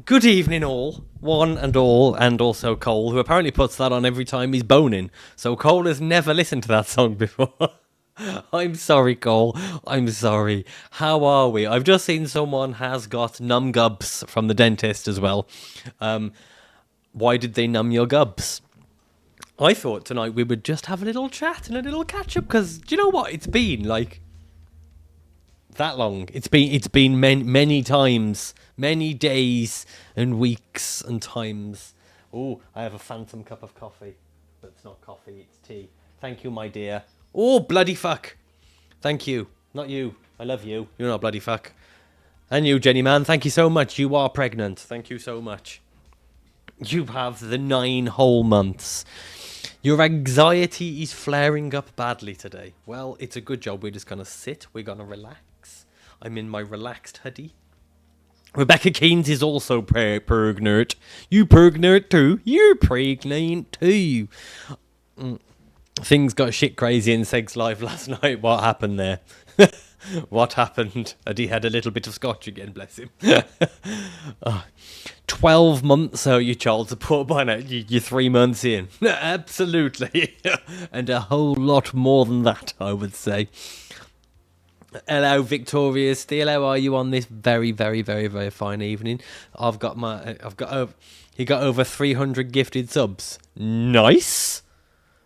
Good evening, all. One and all, and also Cole, who apparently puts that on every time he's boning. So Cole has never listened to that song before. I'm sorry, Cole. I'm sorry. How are we? I've just seen someone has got numb gubs from the dentist as well. Why did they numb your gubs? I thought tonight we would just have a little chat and a little catch up, because do you know what? It's been like that long. It's been many times, many days and weeks and times. Oh, I have a phantom cup of coffee, but it's not coffee, it's tea. Thank you, my dear. Oh, bloody fuck. Thank you. Not you. I love you. You're not bloody fuck. And you, Jenny man, thank you so much. You are pregnant. Thank you so much. You have the 9 whole months. Your anxiety is flaring up badly today. Well, it's a good job. We're just going to sit. We're going to relax. I'm in my relaxed hoodie. Rebecca Keynes is also pregnant. You pregnant too? You're pregnant too. Things got shit crazy in Seg's life last night. What happened there? What happened? And he had a little bit of scotch again, bless him. 12 months, your child support by now. You're 3 months in. Absolutely. And a whole lot more than that, I would say. Hello, Victoria Steele. How are you on this very, very, very, very fine evening? He got over 300 gifted subs. Nice.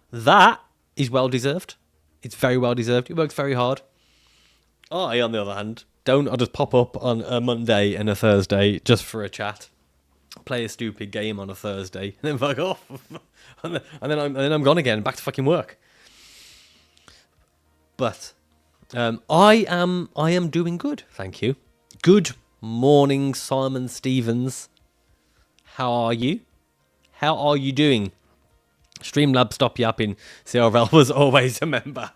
That is well deserved. It's very well deserved. He works very hard. I, on the other hand, don't. I'll just pop up on a Monday and a Thursday just for a chat, play a stupid game on a Thursday, and then fuck off, and then I'm gone again, back to fucking work. But I am doing good, thank you. Good morning, Simon Stevens. How are you? How are you doing? Streamlabs stop yapping. CRL was always a member.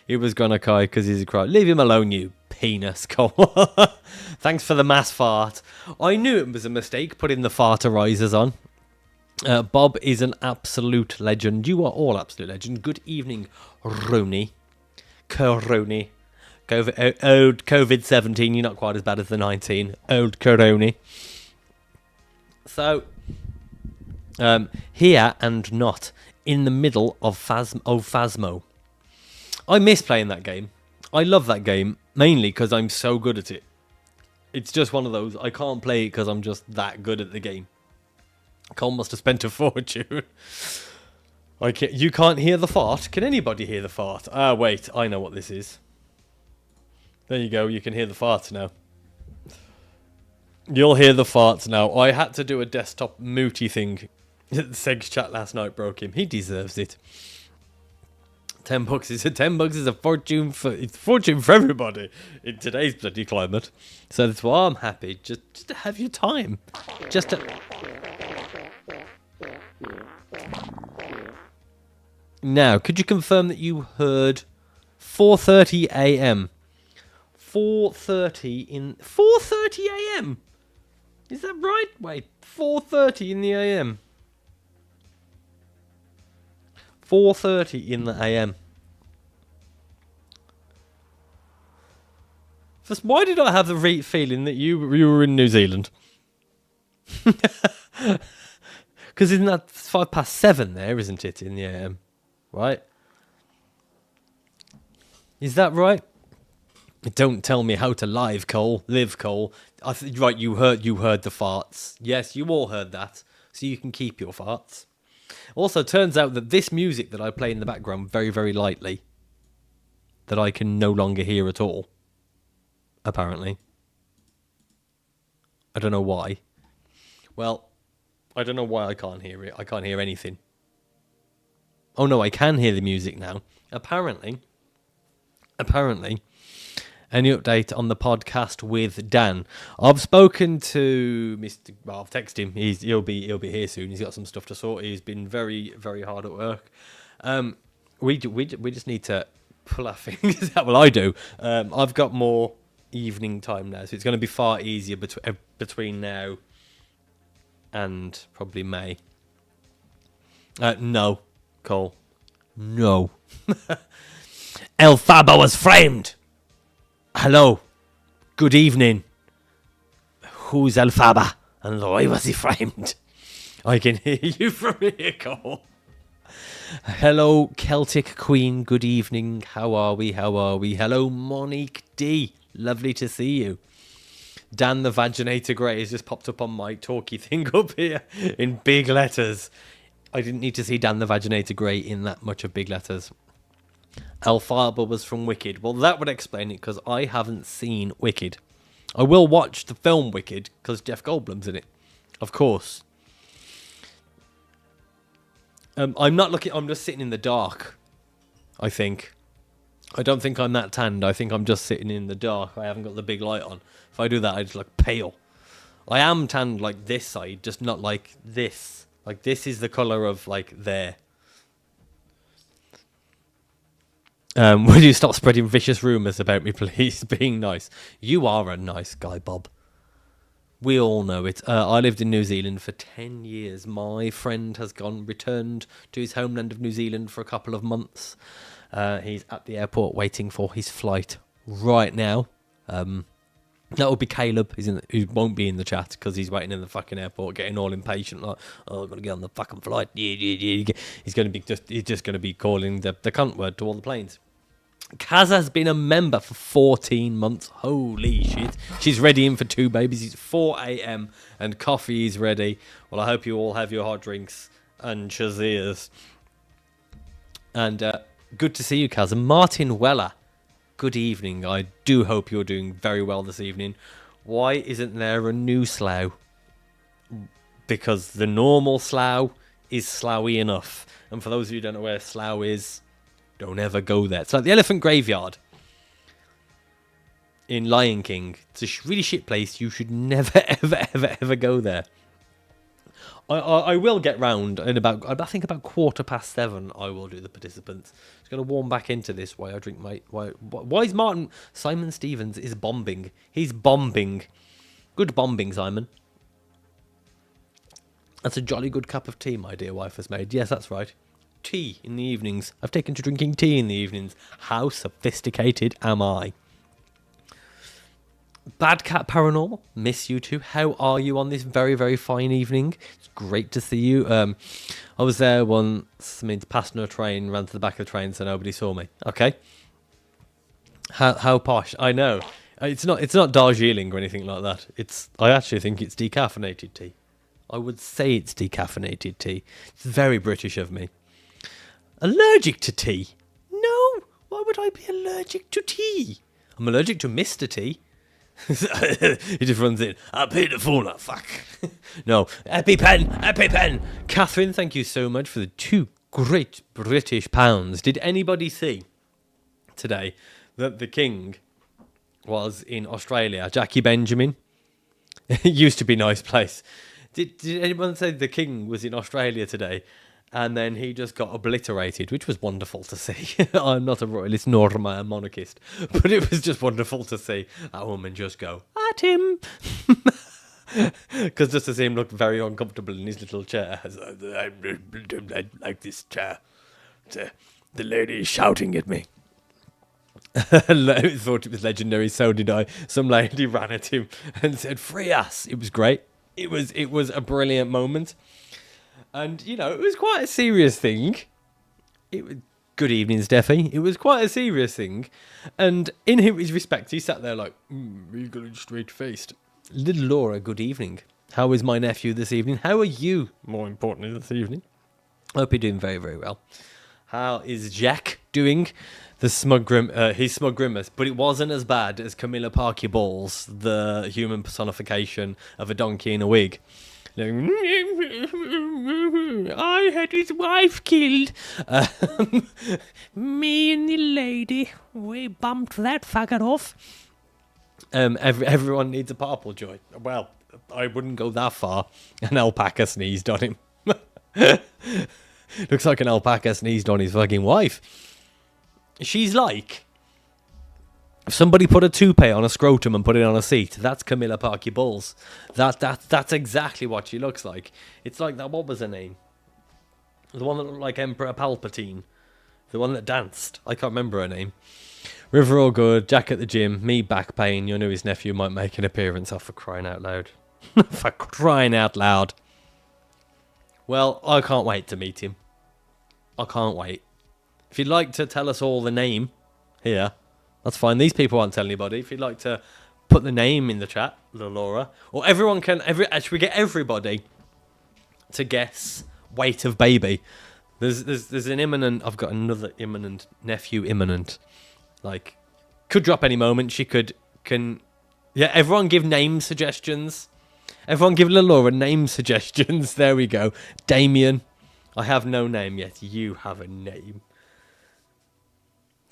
He was gonna cry because he's a cry. Leave him alone, you penis. Thanks for the mass fart. I knew it was a mistake putting the farterizers on. Bob is an absolute legend. You are all absolute legend. Good evening, Rooney. Coroni. Old COVID-17. You're not quite as bad as the 19. Old Coroni. So, here and not in the middle of Phasmo. I miss playing that game. I love that game, mainly because I'm so good at it. It's just one of those, I can't play it because I'm just that good at the game. Cole must have spent a fortune. You can't hear the fart? Can anybody hear the fart? Ah, wait, I know what this is. There you go, you can hear the farts now. You'll hear the farts now. I had to do a desktop mooty thing. Seg's chat last night broke him. He deserves it. $10 is $10 is a fortune for everybody in today's bloody climate. So that's why I'm happy. Just to have your time. Now, could you confirm that you heard 4:30 a.m. 4:30 a.m. Is that right? Wait, 4:30 in the a.m. 4:30 in the AM. First, why did I have the feeling that you were in New Zealand? Because isn't that 7:05 there, isn't it, in the AM? Right? Is that right? Don't tell me how to live, Cole. Live, Cole. Right, you heard the farts. Yes, you all heard that. So you can keep your farts. Also, turns out that this music that I play in the background very, very lightly, that I can no longer hear at all, apparently. I don't know why. Well, I don't know why I can't hear it. I can't hear anything. Oh no, I can hear the music now. Apparently, any update on the podcast with Dan? I've spoken to Mr. Well, I've texted him. He'll be here soon. He's got some stuff to sort. He's been very, very hard at work. We just need to pull our fingers out. Well, I do. I've got more evening time now, so it's going to be far easier between now and probably May. No, Cole. No. El Fabo was framed. Hello. Good evening. Who's El Faba? and why was he framed? I can hear you from here, Cole. Hello, Celtic Queen. Good evening. How are we? Hello, Monique D. Lovely to see you. Dan the Vaginator Grey has just popped up on my talkie thing up here in big letters. I didn't need to see Dan the Vaginator Grey in that much of big letters. Elphaba was from Wicked. Well, that would explain it, because I haven't seen Wicked. I will watch the film Wicked, because Jeff Goldblum's in it. Of course. I'm not looking... I'm just sitting in the dark, I think. I don't think I'm that tanned. I think I'm just sitting in the dark. I haven't got the big light on. If I do that, I just look pale. I am tanned like this side, just not like this. Like, this is the colour of, like, there. Will you stop spreading vicious rumours about me, please? Being nice. You are a nice guy, Bob. We all know it. I lived in New Zealand for 10 years. My friend has returned to his homeland of New Zealand for a couple of months. He's at the airport waiting for his flight right now. That will be Caleb, who won't be in the chat because he's waiting in the fucking airport, getting all impatient, like, oh, I've got to get on the fucking flight. He's just going to be calling the cunt word to all the planes. Kaz has been a member for 14 months. Holy shit. She's ready in for 2 babies. It's 4 a.m. and coffee is ready. Well, I hope you all have your hot drinks and chazirs. And good to see you, Kaz. And Martin Weller, good evening. I do hope you're doing very well this evening. Why isn't there a new slough? Because the normal slough is sloughy enough. And for those of you who don't know where slough is, don't ever go there. It's like the Elephant Graveyard in Lion King. It's a really shit place. You should never, ever go there. I will get round in about 7:15. I will do the participants. Just going to warm back into this while I drink my... Why is Martin... Simon Stevens is bombing. He's bombing. Good bombing, Simon. That's a jolly good cup of tea my dear wife has made. Yes, that's right. Tea in the evenings. I've taken to drinking tea in the evenings. How sophisticated am I? Bad Cat Paranormal, miss you too. How are you on this very, very fine evening? It's great to see you. I was there once, passed on a train, ran to the back of the train so nobody saw me. Okay. How posh. I know. It's not Darjeeling or anything like that. I actually think it's decaffeinated tea. I would say it's decaffeinated tea. It's very British of me. Allergic to tea? No. Why would I be allergic to tea? I'm allergic to Mr. T. He just runs in. I paid the phone up, fuck. No. EpiPen. Catherine, thank you so much for the 2 great British pounds. Did anybody see today that the King was in Australia? Jackie Benjamin. It used to be a nice place. Did anyone say the King was in Australia today? And then he just got obliterated, which was wonderful to see. I'm not a royalist nor am I a monarchist, but it was just wonderful to see that woman just go, at him. Because just to see him look very uncomfortable in his little chair. I don't like this chair. The lady is shouting at me. I thought it was legendary, so did I. Some lady ran at him and said, free us. It was great. It was a brilliant moment. And, you know, it was quite a serious thing. Good evening, Steffi. It was quite a serious thing. And in his respect, he sat there like, eagle straight-faced. Little Laura, good evening. How is my nephew this evening? How are you, more importantly, this evening? I hope you're doing very, very well. How is Jack doing? His smug grimace. But it wasn't as bad as Camilla Parker Bowles, the human personification of a donkey in a wig. I had his wife killed. Me and the lady, we bumped that fucker off. Everyone needs a Parrple joy. Well, I wouldn't go that far. An alpaca sneezed on him. Looks like an alpaca sneezed on his fucking wife. She's like... If somebody put a toupee on a scrotum and put it on a seat, that's Camilla Parker Bowles. That's exactly what she looks like. It's like that. What was her name? The one that looked like Emperor Palpatine. The one that danced. I can't remember her name. River all good. Jack at the gym. Me back pain. Your newest nephew might make an appearance. Oh, for crying out loud. For crying out loud. Well, I can't wait to meet him. I can't wait. If you'd like to tell us all the name here, that's fine. These people won't tell anybody. If you'd like to put the name in the chat, Laura, or everyone can. Actually, we get everybody to guess weight of baby. There's an imminent. I've got another imminent nephew. Imminent, like, could drop any moment. She can. Yeah, everyone give name suggestions. Everyone give Laura name suggestions. There we go. Damien, I have no name yet. You have a name.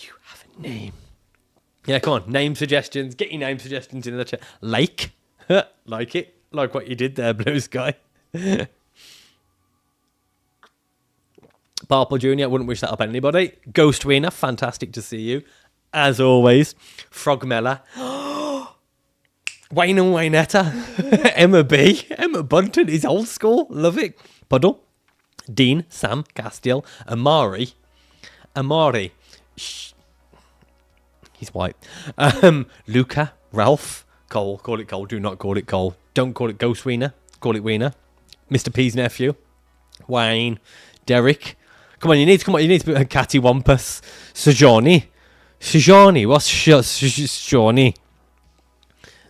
You have a name. Yeah, come on. Name suggestions. Get your name suggestions in the chat. Like. Like it. Like what you did there, Blue Sky. Parrple Jr., wouldn't wish that up on anybody. Ghost Wiener, fantastic to see you. As always. Frogmella. Wayne and Waynetta. Emma B. Emma Bunton is old school. Love it. Puddle. Dean. Sam. Castiel. Amari. He's white. Luca. Ralph. Cole. Call it Cole. Do not call it Cole. Don't call it Ghost Wiener. Call it Wiener. Mr. P's nephew. Wayne. Derek. Come on, you need to be a Catty Wampus. Sejani. What's Sejani?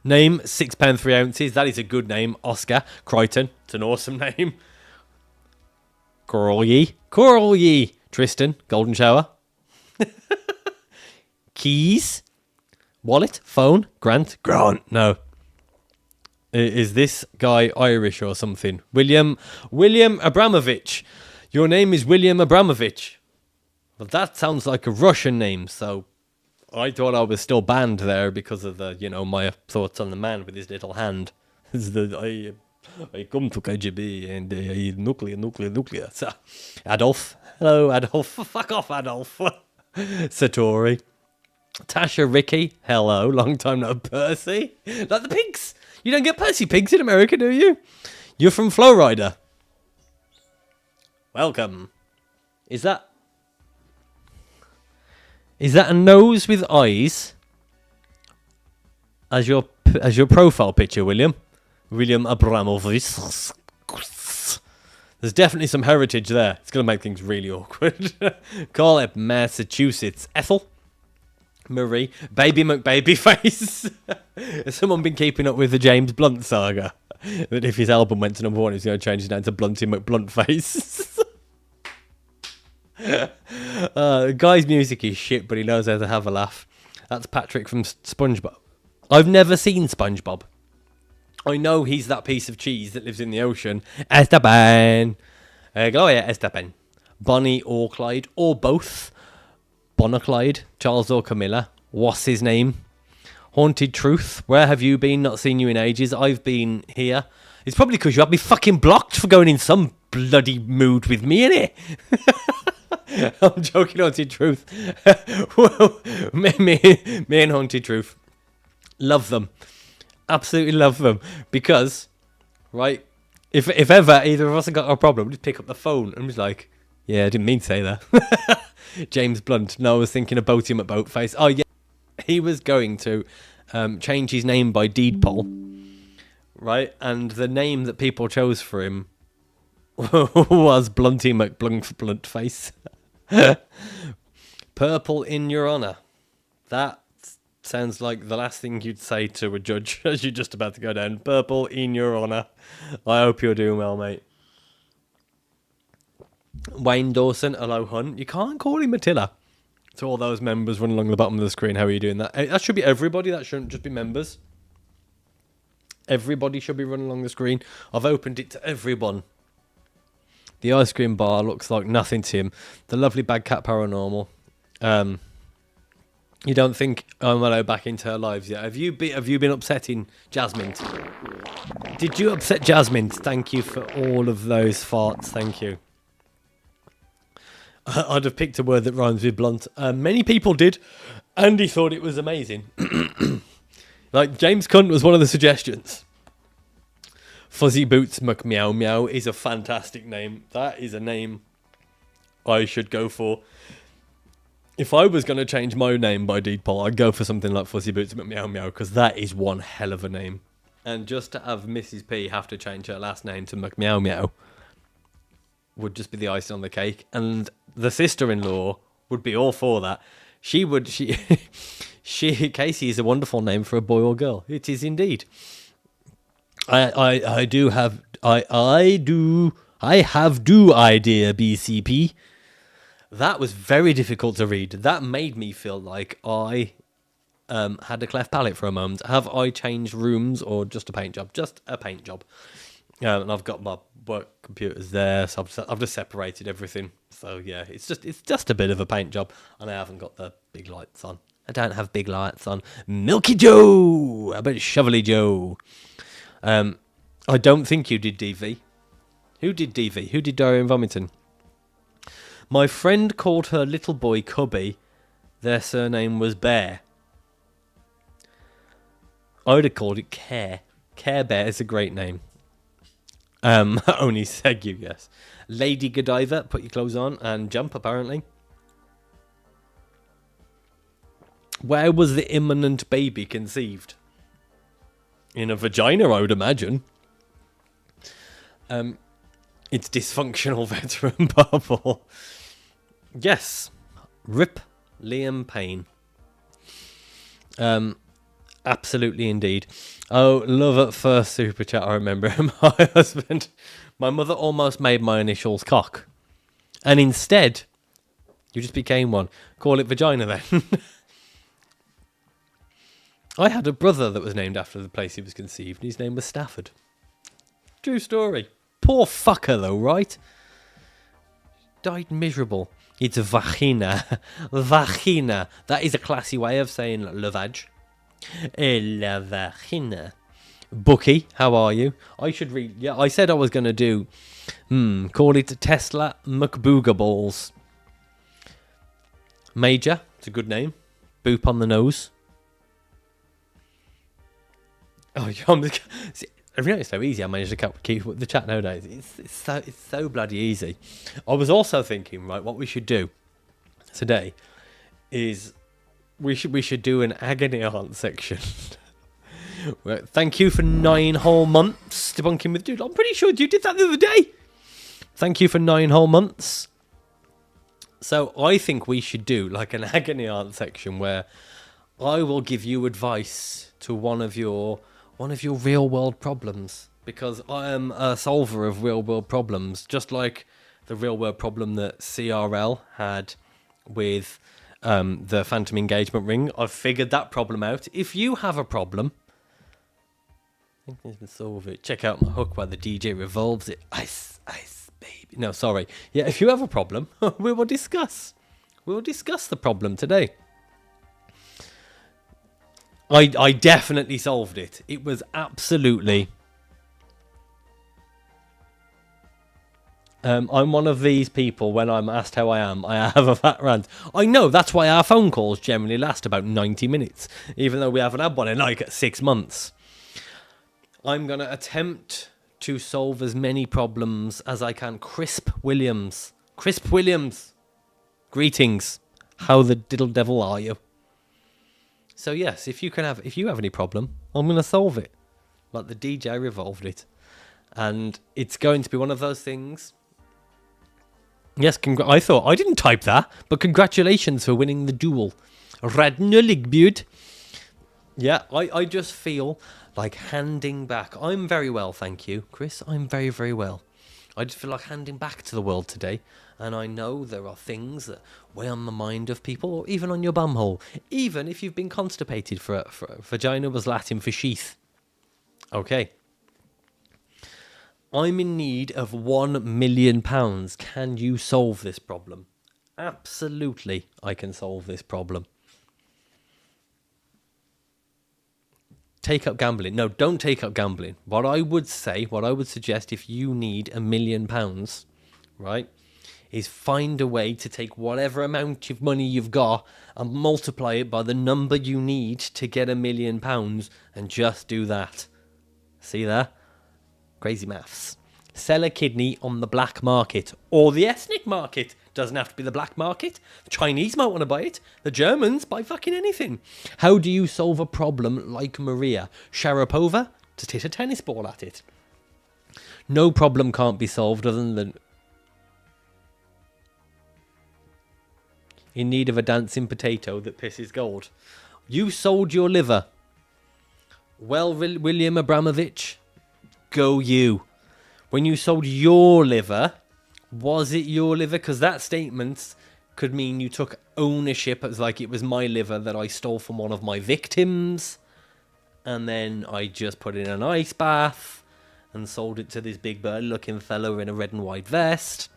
Name, 6 pound 3 ounces. That is a good name. Oscar Crichton. It's an awesome name. Coral Ye. Tristan. Golden Shower. Keys. Wallet. Phone. Grant. No. Is this guy Irish or something? William Abramovich. Your name is William Abramovich. But that sounds like a Russian name, so I thought I was still banned there because of the, my thoughts on the man with his little hand. I come to KGB and nuclear. So, Adolf. Hello, Adolf. Fuck off, Adolf. Satori. Tasha Ricky. Hello. Long time no Percy. Like the pigs. You don't get Percy pigs in America, do you? You're from Flowrider. Welcome. Is that a nose with eyes as your profile picture, William? William Abramovich. There's definitely some heritage there. It's going to make things really awkward. Call it Massachusetts. Ethel. Marie. Baby McBabyface. Has someone been keeping up with the James Blunt saga? That if his album went to #1, he's going to change his name to Blunty McBluntface. The guy's music is shit, but he knows how to have a laugh. That's Patrick from SpongeBob. I've never seen SpongeBob. I know he's that piece of cheese that lives in the ocean. Esteban. Gloria Esteban. Bonnie or Clyde, or both. Bonner Clyde. Charles or Camilla. What's his name? Haunted Truth. Where have you been? Not seen you in ages. I've been here. It's probably because you had me fucking blocked for going in some bloody mood with me, innit? I'm joking, Haunted Truth. Well, me and Haunted Truth love them. Absolutely love them. Because, right, if ever either of us have got a problem, just pick up the phone and was like, yeah, I didn't mean to say that. James Blunt. No, I was thinking of Boaty McBoatface. Oh, yeah. He was going to change his name by deed poll. Right? And the name that people chose for him was Blunty McBluntface. Purple in your honour. That sounds like the last thing you'd say to a judge as you're just about to go down. Purple in your honour. I hope you're doing well, mate. Wayne Dawson, hello, hun. You can't call him Attila. To all those members running along the bottom of the screen, how are you doing that? That should be everybody. That shouldn't just be members. Everybody should be running along the screen. I've opened it to everyone. The ice cream bar looks like nothing to him. The lovely bad cat paranormal. You don't think I'm allowed back into her lives yet? Have you been upsetting Jasmine? Did you upset Jasmine? Thank you for all of those farts. Thank you. I'd have picked a word that rhymes with blunt. Many people did. Andy thought it was amazing. Like, James Cunt was one of the suggestions. Fuzzy Boots McMeow Meow is a fantastic name. That is a name I should go for. If I was going to change my name by deed poll, I'd go for something like Fuzzy Boots McMeow Meow, because that is one hell of a name. And just to have Mrs. P have to change her last name to McMeow Meow would just be the icing on the cake. And the sister-in-law would be all for that. She Casey is a wonderful name for a boy or girl. It is indeed. I have do idea, BCP. That was very difficult to read. That made me feel like I had a cleft palate for a moment. Have I changed rooms or just a paint job? Just a paint job. And I've got my work computers there, so I've just separated everything. So yeah, it's just a bit of a paint job, and I haven't got the big lights on. I don't have big lights on. Milky Joe, how about Shovelly Joe? I don't think you did DV. Who did DV? Who did diarrhea and vomiting? My friend called her little boy Cubby. Their surname was Bear. I would have called it Care. Care Bear is a great name. Only Segu, yes. Lady Godiva, put your clothes on and jump, apparently. Where was the imminent baby conceived? In a vagina, I would imagine. It's dysfunctional veteran Parrple. Yes. Rip Liam Payne. Absolutely indeed. Oh, love at first super chat. I remember my husband. My mother almost made my initials cock. And instead, you just became one. Call it vagina then. I had a brother that was named after the place he was conceived. His name was Stafford. True story. Poor fucker though, right? Died miserable. It's vagina. Vagina. That is a classy way of saying lavage. La vagina. Bookie, how are you? I should read. Yeah, I said I was going to do. Call it Tesla McBooger Balls. Major. It's a good name. Boop on the nose. Oh, every night it's so easy. I managed to keep the chat nowadays. It's so bloody easy. I was also thinking, right, what we should do today is we should do an agony aunt section. Right, thank you for 9 whole months debunking with Dude. I'm pretty sure you did that the other day. Thank you for 9 whole months. So I think we should do like an agony aunt section where I will give you advice to one of your real world problems, because I am a solver of real world problems, just like the real world problem that CRL had with the Phantom Engagement Ring. I've figured that problem out. If you have a problem, I think I can solve it. Check out my hook while the DJ revolves it. Ice, ice, baby. No, sorry. Yeah, if you have a problem, we will discuss. We will discuss the problem today. I definitely solved it. It was absolutely... I'm one of these people, when I'm asked how I am, I have a fat rant. I know, that's why our phone calls generally last about 90 minutes, even though we haven't had one in like 6 months. I'm going to attempt to solve as many problems as I can. Crisp Williams. Crisp Williams. Greetings. How the diddle devil are you? So yes, if you have any problem, I'm going to solve it. Like the DJ revolved it. And it's going to be one of those things. Yes, I thought, I didn't type that, but congratulations for winning the duel. Radnuligbud. Yeah, I just feel like handing back. I'm very well, thank you, Chris. I'm very, very well. I just feel like handing back to the world today. And I know there are things that weigh on the mind of people, or even on your bumhole. Even if you've been constipated for vagina was Latin for sheath. Okay. I'm in need of £1 million. Can you solve this problem? Absolutely, I can solve this problem. Take up gambling. No, don't take up gambling. What I would suggest if you need £1 million, right, is find a way to take whatever amount of money you've got and multiply it by the number you need to get £1 million and just do that. See there? Crazy maths. Sell a kidney on the black market or the ethnic market. Doesn't have to be the black market. The Chinese might want to buy it. The Germans buy fucking anything. How do you solve a problem like Maria Sharapova? Just hit a tennis ball at it. No problem can't be solved other than in need of a dancing potato that pisses gold. You sold your liver. Well, William Abramovich, go you. When you sold your liver, was it your liver? Because that statement could mean you took ownership as like it was my liver that I stole from one of my victims. And then I just put it in an ice bath and sold it to this big burly-looking fellow in a red and white vest.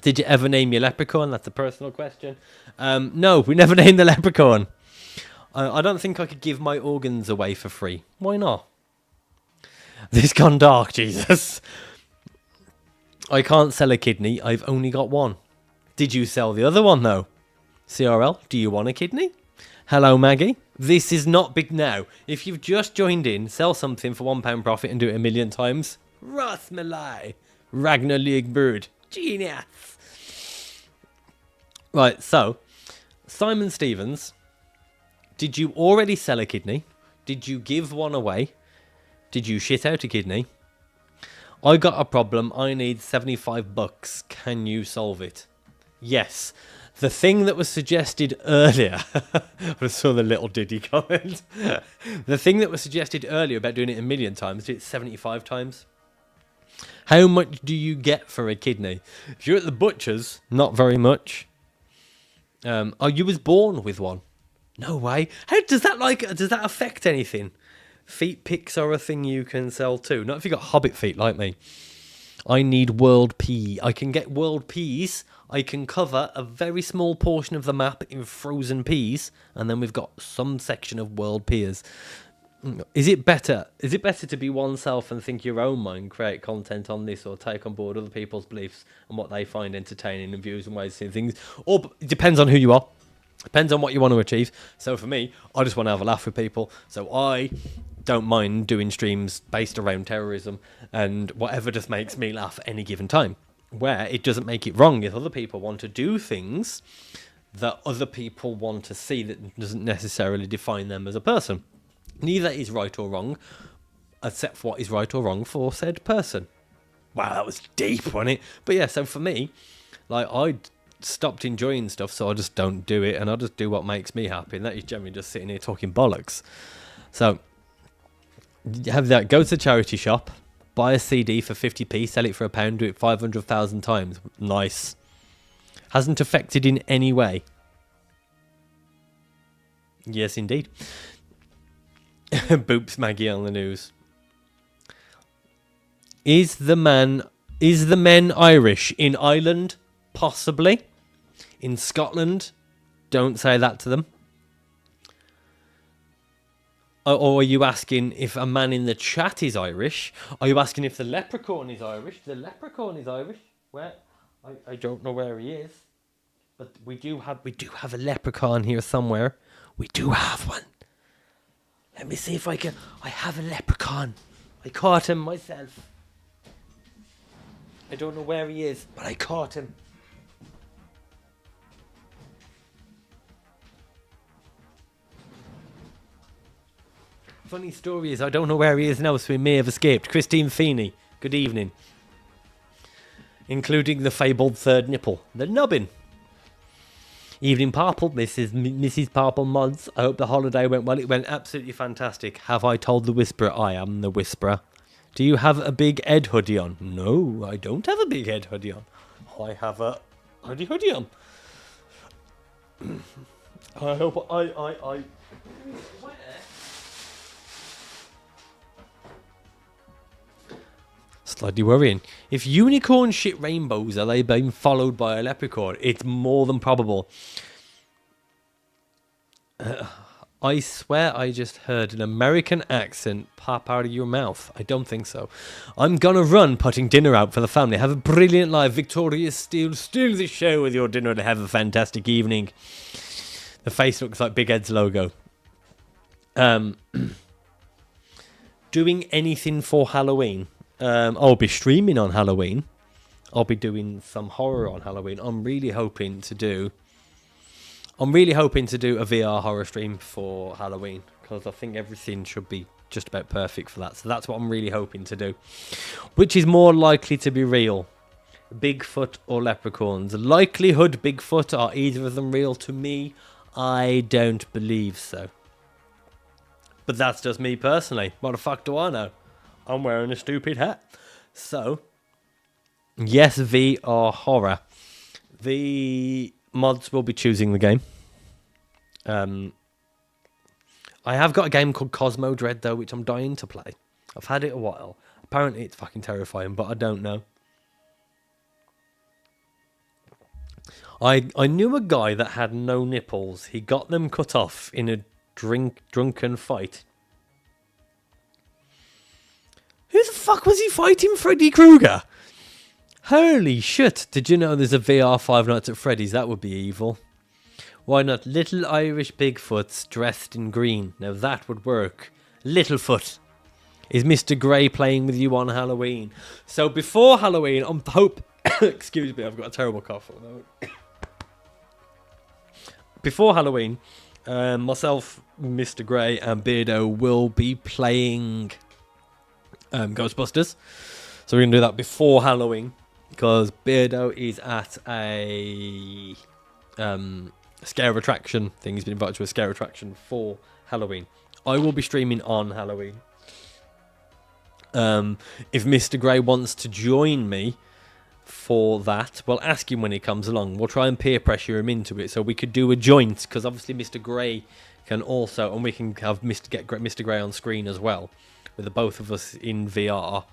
Did you ever name your leprechaun? That's a personal question. No, we never named the leprechaun. I don't think I could give my organs away for free. Why not? This gone dark, Jesus. I can't sell a kidney. I've only got one. Did you sell the other one, though? CRL, do you want a kidney? Hello, Maggie. This is not big now. If you've just joined in, sell something for £1 profit and do it 1,000,000 times. Rasmalai. Ragnar Liegbird. Genius. Right, so, Simon Stevens, did you already sell a kidney? Did you give one away? Did you shit out a kidney? I got a problem. I need $75. Can you solve it? Yes. The thing that was suggested earlier, I saw the little Diddy comment. The thing that was suggested earlier about doing it 1,000,000 times, do it 75 times. How much do you get for a kidney? If you're at the butcher's, not very much. Oh, you was born with one. No way. How does that affect anything? Feet pics are a thing you can sell too. Not if you got hobbit feet like me. I need world pea. I can get world peas. I can cover a very small portion of the map in frozen peas, and then we've got some section of world peas. Is it better to be oneself and think your own mind, create content on this, or take on board other people's beliefs and what they find entertaining and views and ways of seeing things? Or it depends on who you are. Depends on what you want to achieve. So for me, I just want to have a laugh with people. So I don't mind doing streams based around terrorism and whatever just makes me laugh at any given time. Where it doesn't make it wrong if other people want to do things that other people want to see that doesn't necessarily define them as a person. Neither is right or wrong, except for what is right or wrong for said person. Wow, that was deep, wasn't it? But yeah, so for me, like, I stopped enjoying stuff, so I just don't do it, and I just do what makes me happy, and that is generally just sitting here talking bollocks. So, have that. Go to the charity shop, buy a CD for 50p, sell it for £1, do it 500,000 times. Nice. Hasn't affected in any way. Yes, indeed. Boops Maggie on the news. Is the men Irish? In Ireland? Possibly. In Scotland? Don't say that to them. Or are you asking if a man in the chat is Irish? Are you asking if the leprechaun is Irish? The leprechaun is Irish. Where? I don't know where he is. But we do have a leprechaun here somewhere. We do have one. Let me see if I can. I have a leprechaun. I caught him myself. I don't know where he is, but I caught him. Funny story is I don't know where he is now, so he may have escaped. Christine Feeney, good evening. Including the fabled third nipple, the nubbin. Evening Parrple, this is Mrs. Parrple Mods. I hope the holiday went well. It went absolutely fantastic. Have I told the Whisperer I am the Whisperer? Do you have a big Ed hoodie on? No, I don't have a big Ed hoodie on. I have a hoodie on. I hope I slightly worrying. If unicorns shit rainbows, are they being followed by a leprechaun? It's more than probable. I swear I just heard an American accent pop out of your mouth. I don't think so. I'm gonna run putting dinner out for the family. Have a brilliant life. Victoria steal the show with your dinner and have a fantastic evening. The face looks like Big Ed's logo. Doing anything for Halloween? I'll be streaming on Halloween. I'll be doing some horror on Halloween. I'm really hoping to do a VR horror stream for Halloween, because I think everything should be just about perfect for that. So that's what I'm really hoping to do. Which is more likely to be real? Bigfoot or leprechauns? Likelihood Bigfoot. Are either of them real? To me, I don't believe so. But that's just me personally. What the fuck do I know? I'm wearing a stupid hat. So, yes, VR horror. The mods will be choosing the game. I have got a game called Cosmo Dread, though, which I'm dying to play. I've had it a while. Apparently it's fucking terrifying, but I don't know. I knew a guy that had no nipples. He got them cut off in a drunken fight. Who the fuck was he fighting? Freddy Krueger? Holy shit. Did you know there's a VR Five Nights at Freddy's? That would be evil. Why not little Irish Bigfoots dressed in green? Now that would work. Littlefoot. Is Mr. Grey playing with you on Halloween? So before Halloween, I'm excuse me, I've got a terrible cough at the moment. Before Halloween, myself, Mr. Grey, and Beardo will be playing Ghostbusters. So we're going to do that before Halloween, because Beardo is at a scare attraction thing. He's been invited to a scare attraction for Halloween. I will be streaming on Halloween. If Mr. Grey wants to join me for that, well, ask him when he comes along. We'll try and peer pressure him into it, so we could do a joint, because obviously Mr. Grey can also, and we can have get Mr. Grey on screen as well, with the both of us in VR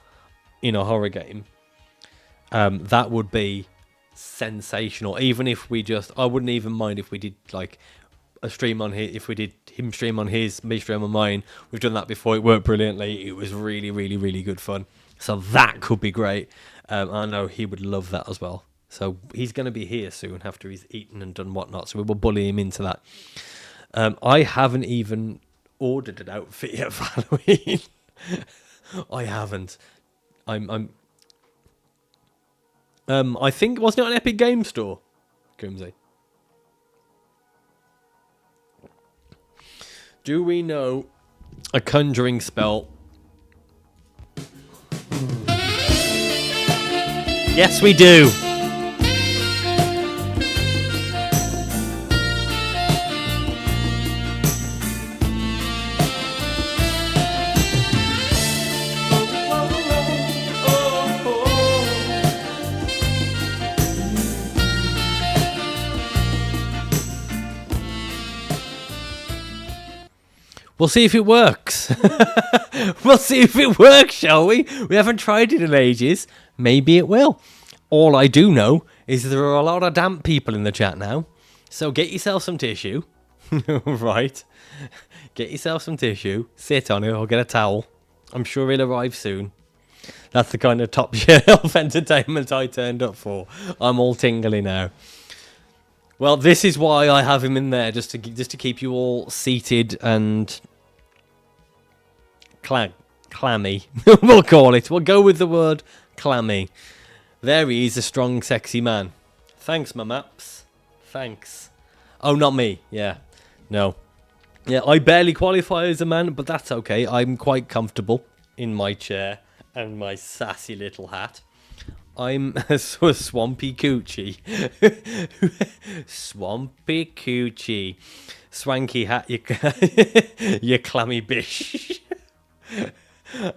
in a horror game. That would be sensational. Even if we just, I wouldn't even mind if we did like a stream on his, if we did him stream on his, me stream on mine. We've done that before. It worked brilliantly. It was really, really, really good fun. So that could be great. I know he would love that as well. So he's going to be here soon after he's eaten and done whatnot. So we will bully him into that. I haven't even ordered an outfit yet for Halloween. I haven't. I think, wasn't it on Epic Game Store, Coombsy? Do we know a conjuring spell? Yes, we do. We'll see if it works. We'll see if it works, shall we? We haven't tried it in ages. Maybe it will. All I do know is there are a lot of damp people in the chat now. So get yourself some tissue. Right. Get yourself some tissue. Sit on it or get a towel. I'm sure he'll arrive soon. That's the kind of top shelf entertainment I turned up for. I'm all tingly now. Well, this is why I have him in there, just to keep you all seated and clammy. We'll call it. We'll go with the word clammy. There he is, a strong, sexy man. Thanks, my maps. Thanks. Oh, not me. Yeah. No. Yeah, I barely qualify as a man, but that's okay. I'm quite comfortable in my chair and my sassy little hat. I'm a swampy coochie. Swampy coochie. Swanky hat, you clammy bish.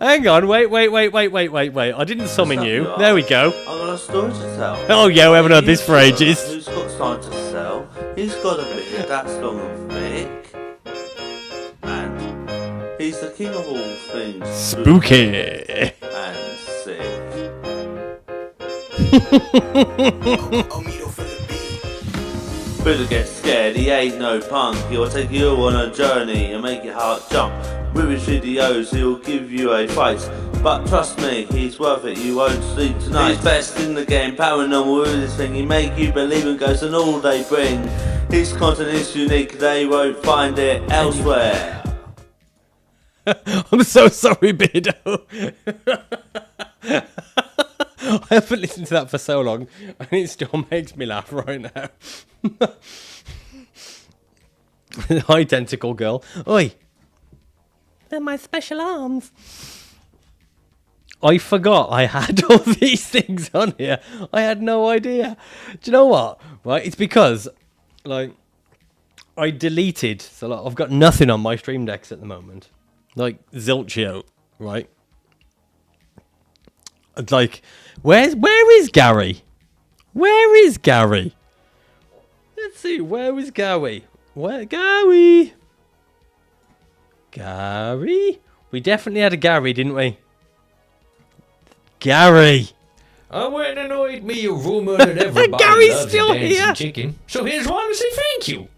Hang on, wait. I didn't summon you. There we go. I've got a story to tell. Oh yeah, we haven't heard this for ages. Who's got something to sell? He's got a bit that's long and thick. And he's the king of all things spooky and sick. Better get scared, he ain't no punk. He'll take you on a journey and make your heart jump. With his videos he'll give you a fight. But trust me, he's worth it, you won't sleep tonight. He's best in the game, paranormal with this thing. He make you believe in ghosts and all they bring. His content is unique, they won't find it elsewhere. I'm so sorry, Beardo. I haven't listened to that for so long, and it still makes me laugh right now. Hi, tentacle girl. Oi. they're my special arms. I forgot I had all these things on here. I had no idea. Do you know what? Right, it's because, like, I deleted. So like, I've got nothing on my stream decks at the moment. Like, zilch out, right? It's like, where is Gary? Where is Gary? Let's see, where is Gary? Where Gary? Gary? We definitely had a Gary, didn't we? Gary! I went and annoyed me a rumour that everybody Gary's loves still a dancing here. chicken. So here's one to say thank you.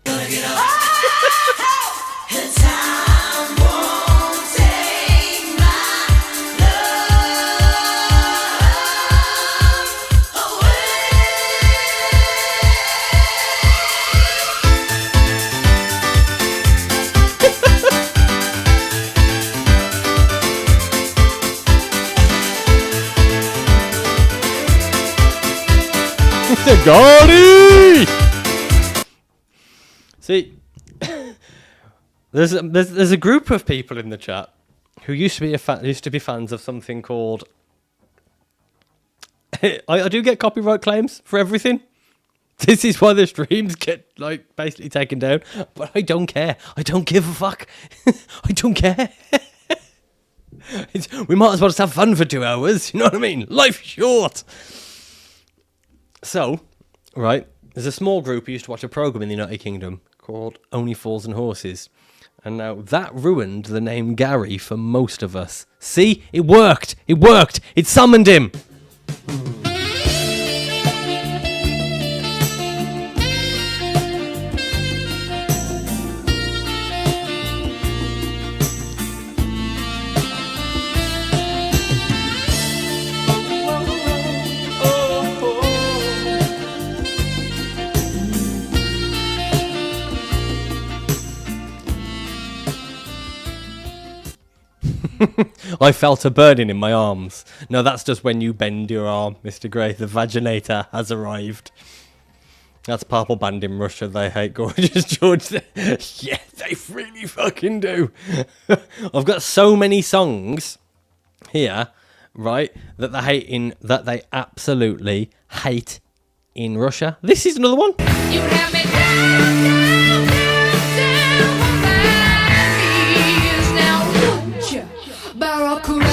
The Gary! See, there's a group of people in the chat who used to be fans of something called. I do get copyright claims for everything. This is why the streams get like basically taken down, but I don't care. I don't give a fuck. I don't care. We might as well just have fun for 2 hours. You know what I mean? Life's short. So, right, there's a small group who used to watch a program in the United Kingdom called Only Fools and Horses. And now that ruined the name Gary for most of us. See? It worked! It worked! It summoned him! I felt a burning in my arms. No, that's just when you bend your arm, Mr. Grey. The vaginator has arrived. That's Parrple banned in Russia. They hate Gorgeous George. Yeah, they really fucking do. I've got so many songs here, right, that they absolutely hate in Russia. This is another one. You have me down, down on my knees. Now, won't you, Barracuda?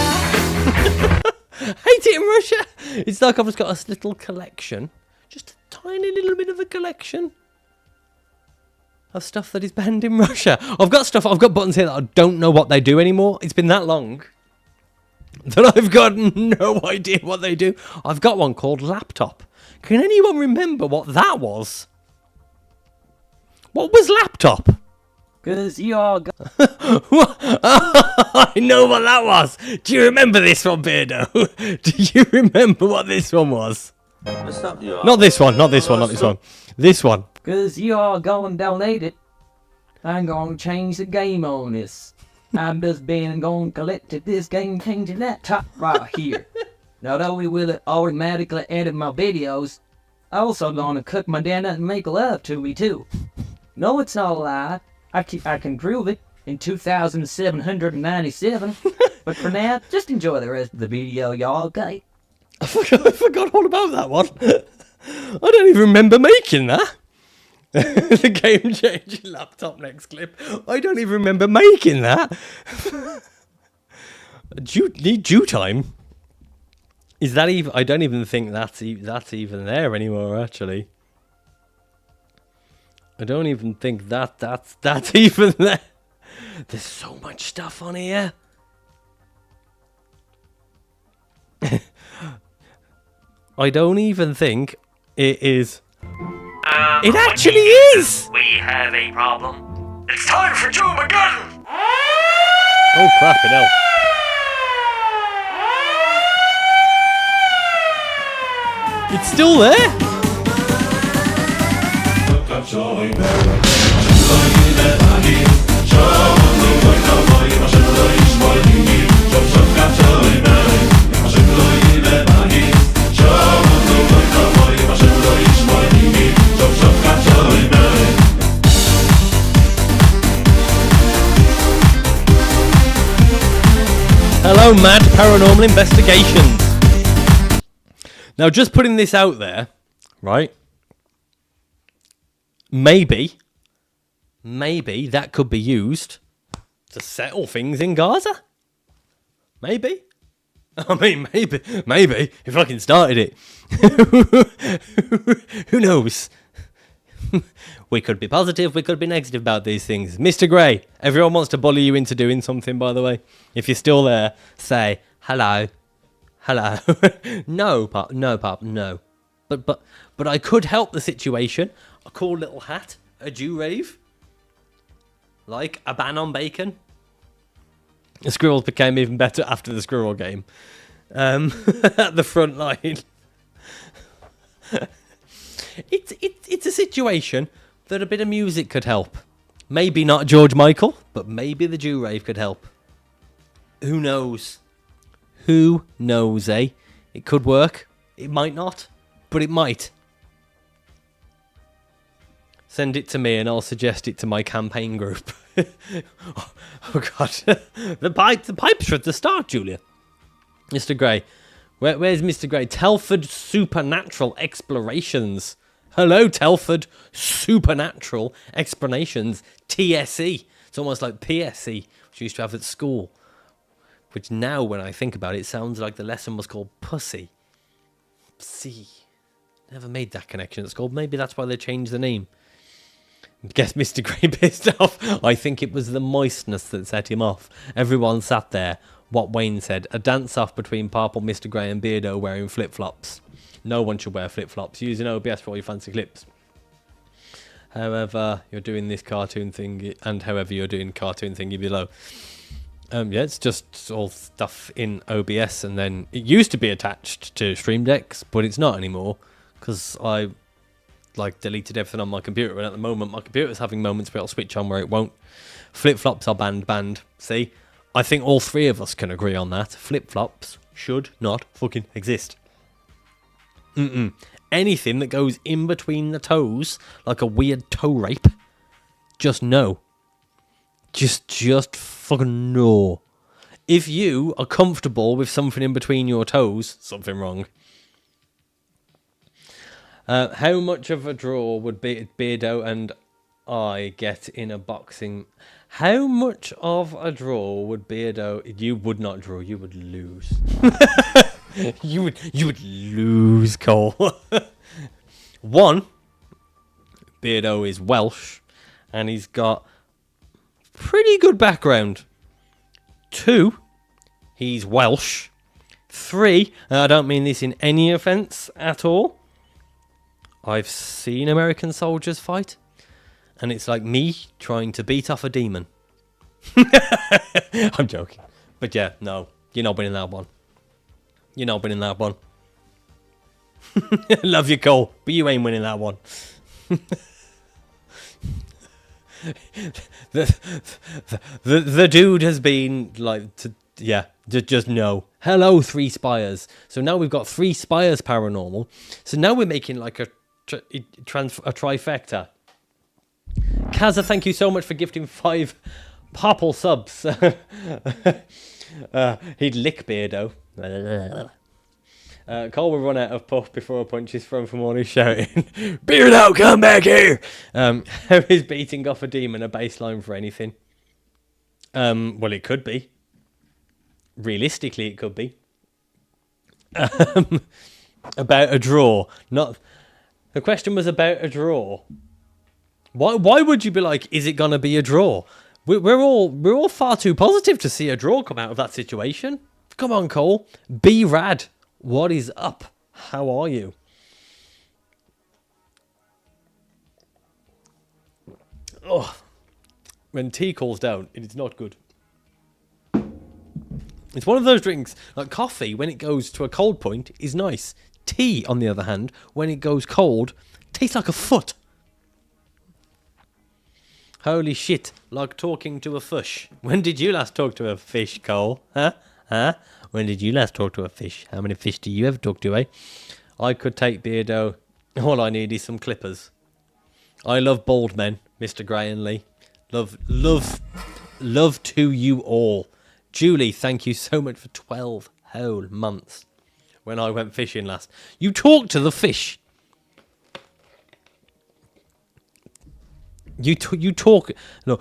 Hate it in Russia. It's like I've just got a little collection, just a tiny little bit of a collection of stuff that is banned in Russia. I've got buttons here that I don't know what they do anymore. It's been that long that I've got no idea what they do. I've got one called Laptop. Can anyone remember what that was? What was Laptop? Cause you all got I know what that was. Do you remember this one, Beardo? Do you remember what this one was? Let's not you Not this one, not this one, not this one. This one. cause you all go and donate it. I'm gonna change the game on this. I'm just been gonna collect this game changing laptop right here. Not only will it automatically edit my videos, I also gonna cook my dinner and make love to me too. No, it's not a lie. I can prove it in 2,797. But for now, just enjoy the rest of the video, y'all, okay? I forgot all about that one. I don't even remember making that. The game changing laptop next clip. I don't even remember making that. Due time. Is that even? I don't even think that's even there anymore. Actually, I don't even think that's even there. There's so much stuff on here. I don't even think it is. It actually is! We have a problem. It's time for Joe McGinn! Oh, crap, hell. It's still there? Hello, Mad Paranormal Investigations. Now, just putting this out there, right? Maybe that could be used to settle things in Gaza. Maybe. I mean, maybe if I can started it. Who knows? We could be positive, we could be negative about these things. Mr. Grey, everyone wants to bully you into doing something, by the way. If you're still there, say hello. Hello. No, Pop, no. But I could help the situation. A cool little hat, a Jew rave, like a ban on bacon. The squirrels became even better after the squirrel game. At the front line. It's a situation that a bit of music could help. Maybe not George Michael, but maybe the Jew rave could help. Who knows? Who knows, eh? It could work. It might not, but it might. Send it to me and I'll suggest it to my campaign group. Oh God. The pipes are at the start, Julia. Mr. Grey. Where's Mr. Grey? Telford Supernatural Explorations. Hello, Telford Supernatural Explanations. TSE. It's almost like PSE, which we used to have at school. Which now, when I think about it, sounds like the lesson was called Pussy. See. Never made that connection. It's called. Maybe that's why they changed the name. Guess Mr. Grey pissed off. I think it was the moistness that set him off. Everyone sat there. What Wayne said. A dance-off between Parrple, Mr. Grey and Beardo wearing flip-flops. No one should wear flip-flops. Using OBS for all your fancy clips. However, you're doing this cartoon thing, and however you're doing cartoon thingy below. Yeah, it's just all stuff in OBS, and then it used to be attached to Stream Decks, but it's not anymore, because I deleted everything on my computer, and at the moment my computer's having moments where it'll switch on where it won't. Flip-flops are banned. See? I think all three of us can agree on that. Flip-flops should not fucking exist. Anything that goes in between the toes, like a weird toe rape, just no. Just fucking no. If you are comfortable with something in between your toes, something wrong. How much of a draw would Beardo and I get in a boxing? How much of a draw would Beardo? You would not draw. You would lose. you would lose, Cole. One, Beardo is Welsh, and he's got pretty good background. Two, he's Welsh. Three, and I don't mean this in any offence at all, I've seen American soldiers fight, and it's like me trying to beat off a demon. I'm joking. But yeah, no, you're not winning that one. You're not winning that one. Love you, Cole, but you ain't winning that one. the dude has been like, just no. Hello, 3 Spires. So now we've got 3 Spires paranormal. So now we're making like a trifecta. Kaza, thank you so much for gifting 5 Parrple subs. He'd lick Beardo. Cole will run out of puff before a punch is thrown from all who's shouting, Beardo, come back here! How is beating off a demon a baseline for anything? Well, it could be. Realistically, it could be. About a draw. Not. The question was about a draw. Why would you be like, is it gonna be a draw? We're all far too positive to see a draw come out of that situation. Come on, Cole. Be rad. What is up? How are you? Oh, when tea cools down, it is not good. It's one of those drinks, like coffee, when it goes to a cold point, is nice. Tea, on the other hand, when it goes cold, tastes like a foot. Holy shit, like talking to a fish. When did you last talk to a fish, Cole? Huh? When did you last talk to a fish? How many fish do you ever talk to, eh? I could take Beardo. All I need is some clippers. I love bald men, Mr. Gray and Lee. Love to you all. Julie, thank you so much for 12 whole months. When I went fishing last. You talk to the fish. You talk. No.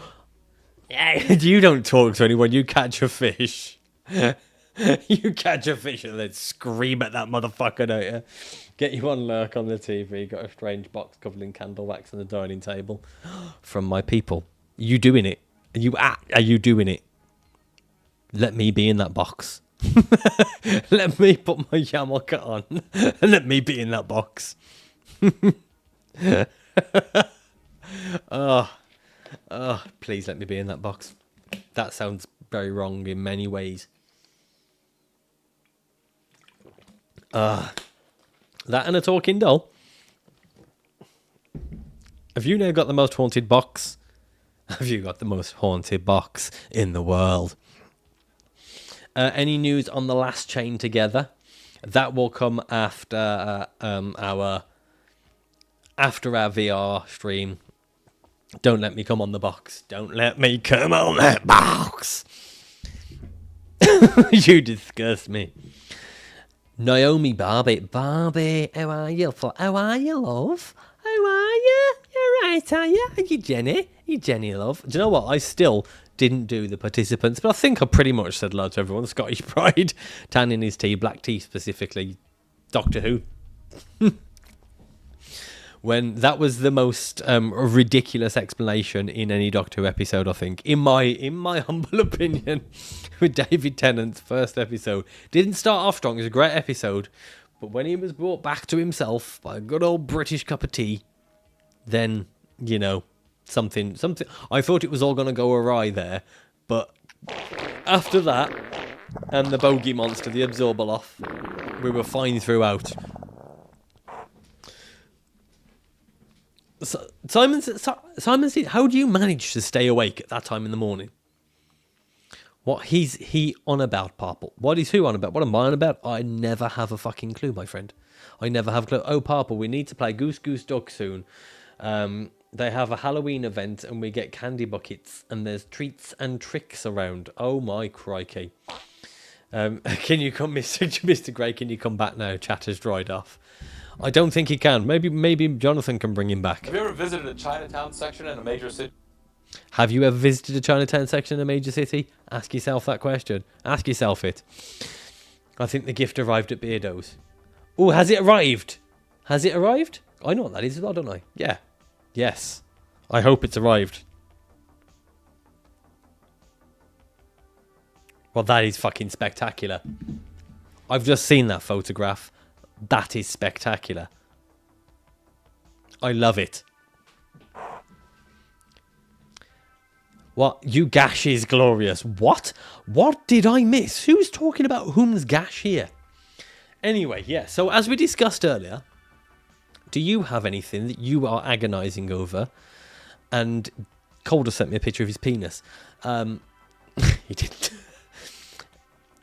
You don't talk to anyone. You catch a fish. You catch a fish and then scream at that motherfucker, don't you? Get you on lurk on the TV. Got a strange box covered in candle wax on the dining table. From my people. You doing it? Are you doing it? Let me be in that box. Let me put my yarmulke on. Let me be in that box. Oh, please let me be in that box. That sounds very wrong in many ways. That and a talking doll. Have you now got the most haunted box? Have you got the most haunted box in the world? Any news on the last chain together? That will come after our VR stream. Don't let me come on the box. Don't let me come on that box. You disgust me. Naomi Barbie, how are you? How are you, love? How are you? You're right, are you? Are you Jenny? You Jenny, love. Do you know what? I still didn't do the participants, but I think I pretty much said hello to everyone. Scottish Pride, tanning his tea, black tea specifically, Doctor Who. When that was the most ridiculous explanation in any Doctor Who episode, I think, in my humble opinion, with David Tennant's first episode. Didn't start off strong. It was a great episode, but when he was brought back to himself by a good old British cup of tea, then, you know, something. I thought it was all going to go awry there, but after that, and the bogey monster, the Absorbaloff, we were fine throughout. Simon, how do you manage to stay awake at that time in the morning? What he on about, Parrple? What is who on about? What am I on about? I never have a fucking clue, my friend. I never have a clue. Oh, Parrple, we need to play Goose Goose Duck soon. They have a Halloween event and we get candy buckets and there's treats and tricks around. Oh my crikey. Can you come, Mr. Gray, can you come back now? Chat has dried off. I don't think he can. Maybe Jonathan can bring him back. Have you ever visited a Chinatown section in a major city? Have you ever visited a Chinatown section in a major city? Ask yourself that question. Ask yourself it. I think the gift arrived at Beardo's. Oh, has it arrived? Has it arrived? I know what that is as well, don't I? Yeah. Yes. I hope it's arrived. Well, that is fucking spectacular. I've just seen that photograph. That is spectacular. I love it. What? You gash is glorious. What? What did I miss? Who's talking about whom's gash here? Anyway, yeah, so as we discussed earlier, do you have anything that you are agonising over? And Calder sent me a picture of his penis. He didn't.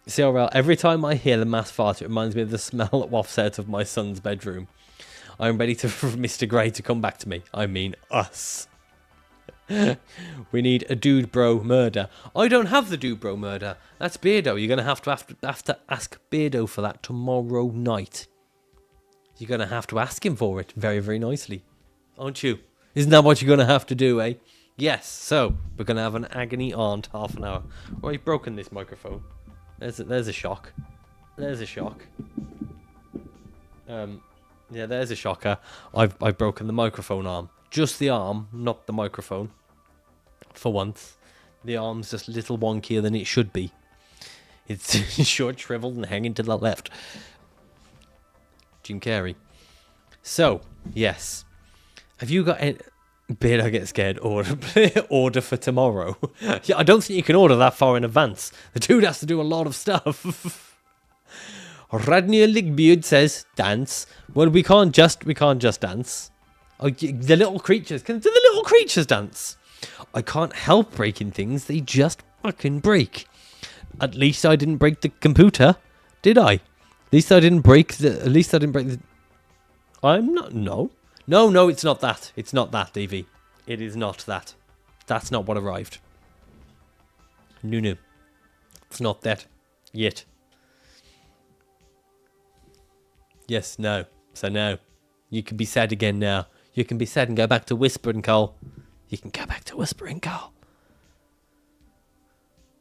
CRL, every time I hear the mass fart, it reminds me of the smell that wafts out of my son's bedroom. I'm ready for Mr. Grey to come back to me. I mean, us. We need a dude bro murder. I don't have the dude bro murder. That's Beardo. You're going to have to ask Beardo for that tomorrow night. You're going to have to ask him for it very, very nicely. Aren't you? Isn't that what you're going to have to do, eh? Yes. So, we're going to have an agony aunt half an hour. Oh, I've broken this microphone. There's a shock. There's a shock. Yeah, there's a shocker. I've broken the microphone arm. Just the arm, not the microphone. For once. The arm's just a little wonkier than it should be. It's short, shriveled, and hanging to the left. Jim Carrey. So, yes. Have you got any... Beardo Get Scared order for tomorrow? Yeah, I don't think you can order that far in advance. The dude has to do a lot of stuff. Radnia Ligbeard says, dance. Well, we can't just dance. Oh, the little creatures. Do the little creatures dance? I can't help breaking things. They just fucking break. At least I didn't break the computer, did I? At least I didn't break the... I'm not... No. No, it's not that. It's not that, DV. It is not that. That's not what arrived. No. It's not that. Yet. Yes, no. So no. You can be sad again now. You can be sad and go back to whispering, Cole. You can go back to whispering, Cole.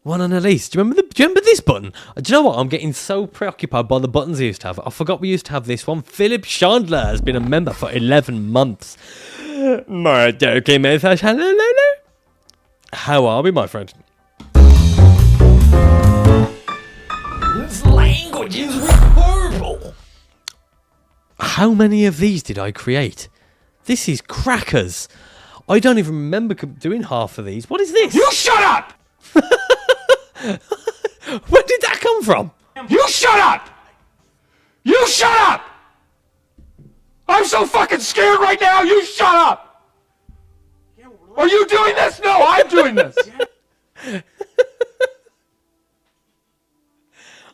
One on Elise. Do you remember this button? Do you know what? I'm getting so preoccupied by the buttons I used to have. I forgot we used to have this one. Philip Chandler has been a member for 11 months. My okay, mate. How are we, my friend? This language is horrible. How many of these did I create? This is crackers. I don't even remember doing half of these. What is this? You shut up! Where did that come from? You shut up! You shut up! I'm so fucking scared right now, you shut up! Are you doing this? No, I'm doing this!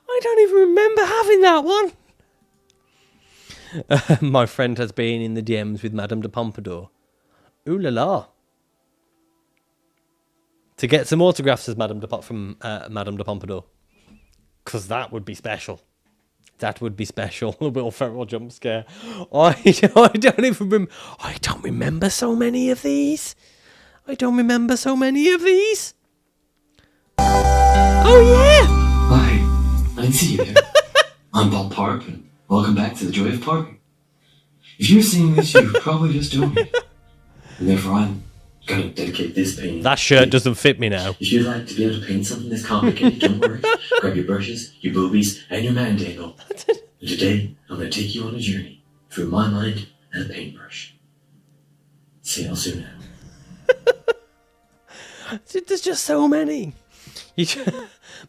I don't even remember having that one. My friend has been in the DMs with Madame de Pompadour. Ooh la la. To get some autographs as Madame de Pompadour. Because that would be special. That would be special. A Will Ferrell jump scare. I don't even remember. I don't remember so many of these. Oh yeah. Hi, I see you there. I'm Bob Parrple. Welcome back to the joy of parking. If you're seeing this, you've probably just donated. And therefore, I'm gonna dedicate this painting. That shirt doesn't fit me now. If you'd like to be able to paint something this complicated, don't worry. Grab your brushes, your boobies, and your mandangle. And today, I'm gonna take you on a journey through my mind and a paintbrush. See you soon now. There's just so many.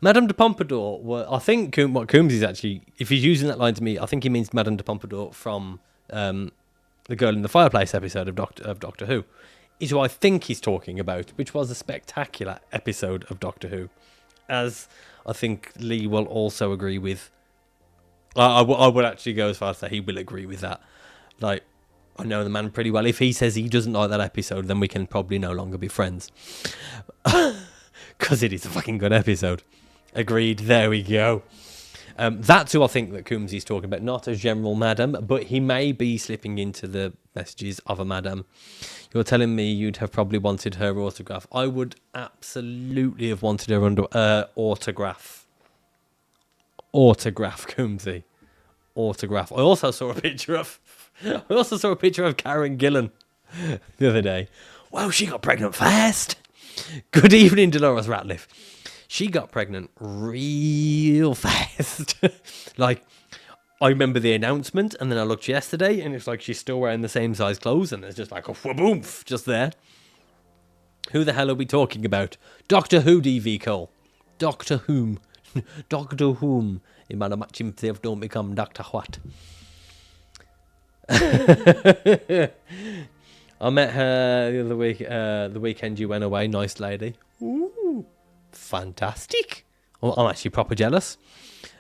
Madame de Pompadour. Well, I think what Coombs is actually, if he's using that line to me, I think he means Madame de Pompadour from the Girl in the Fireplace episode of Doctor Who, is who I think he's talking about, which was a spectacular episode of Doctor Who, as I think Lee will also agree with. I would actually go as far as to say he will agree with that. Like, I know the man pretty well. If he says he doesn't like that episode, then we can probably no longer be friends. Because it is a fucking good episode. Agreed. There we go. That's who I think that Coombs is talking about. Not a general madam, but he may be slipping into the messages of a madam. You're telling me you'd have probably wanted her autograph. I would absolutely have wanted her autograph. Autograph, Coombsy. Autograph. I also saw a picture of Karen Gillan the other day. Wow, she got pregnant fast. Good evening, Dolores Ratliff. She got pregnant real fast. Like, I remember the announcement, and then I looked yesterday, and it's like she's still wearing the same size clothes, and there's just like a whaboomph just there. Who the hell are we talking about? Doctor Who, DV Cole. Doctor Whom. Doctor Whom. He might have matched himself, don't become Doctor What. I met her the other week, the weekend you went away. Nice lady. Ooh, fantastic. I'm actually proper jealous.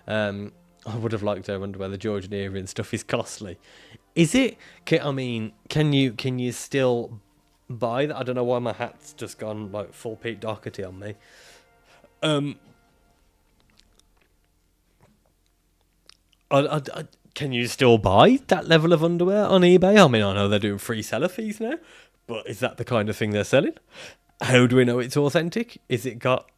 I would have liked her underwear. The Georgian era and stuff is costly. Is it? Can you still buy that? I don't know why my hat's just gone like full Pete Doherty on me. Can you still buy that level of underwear on eBay? I mean, I know they're doing free seller fees now, but is that the kind of thing they're selling? How do we know it's authentic? Is it got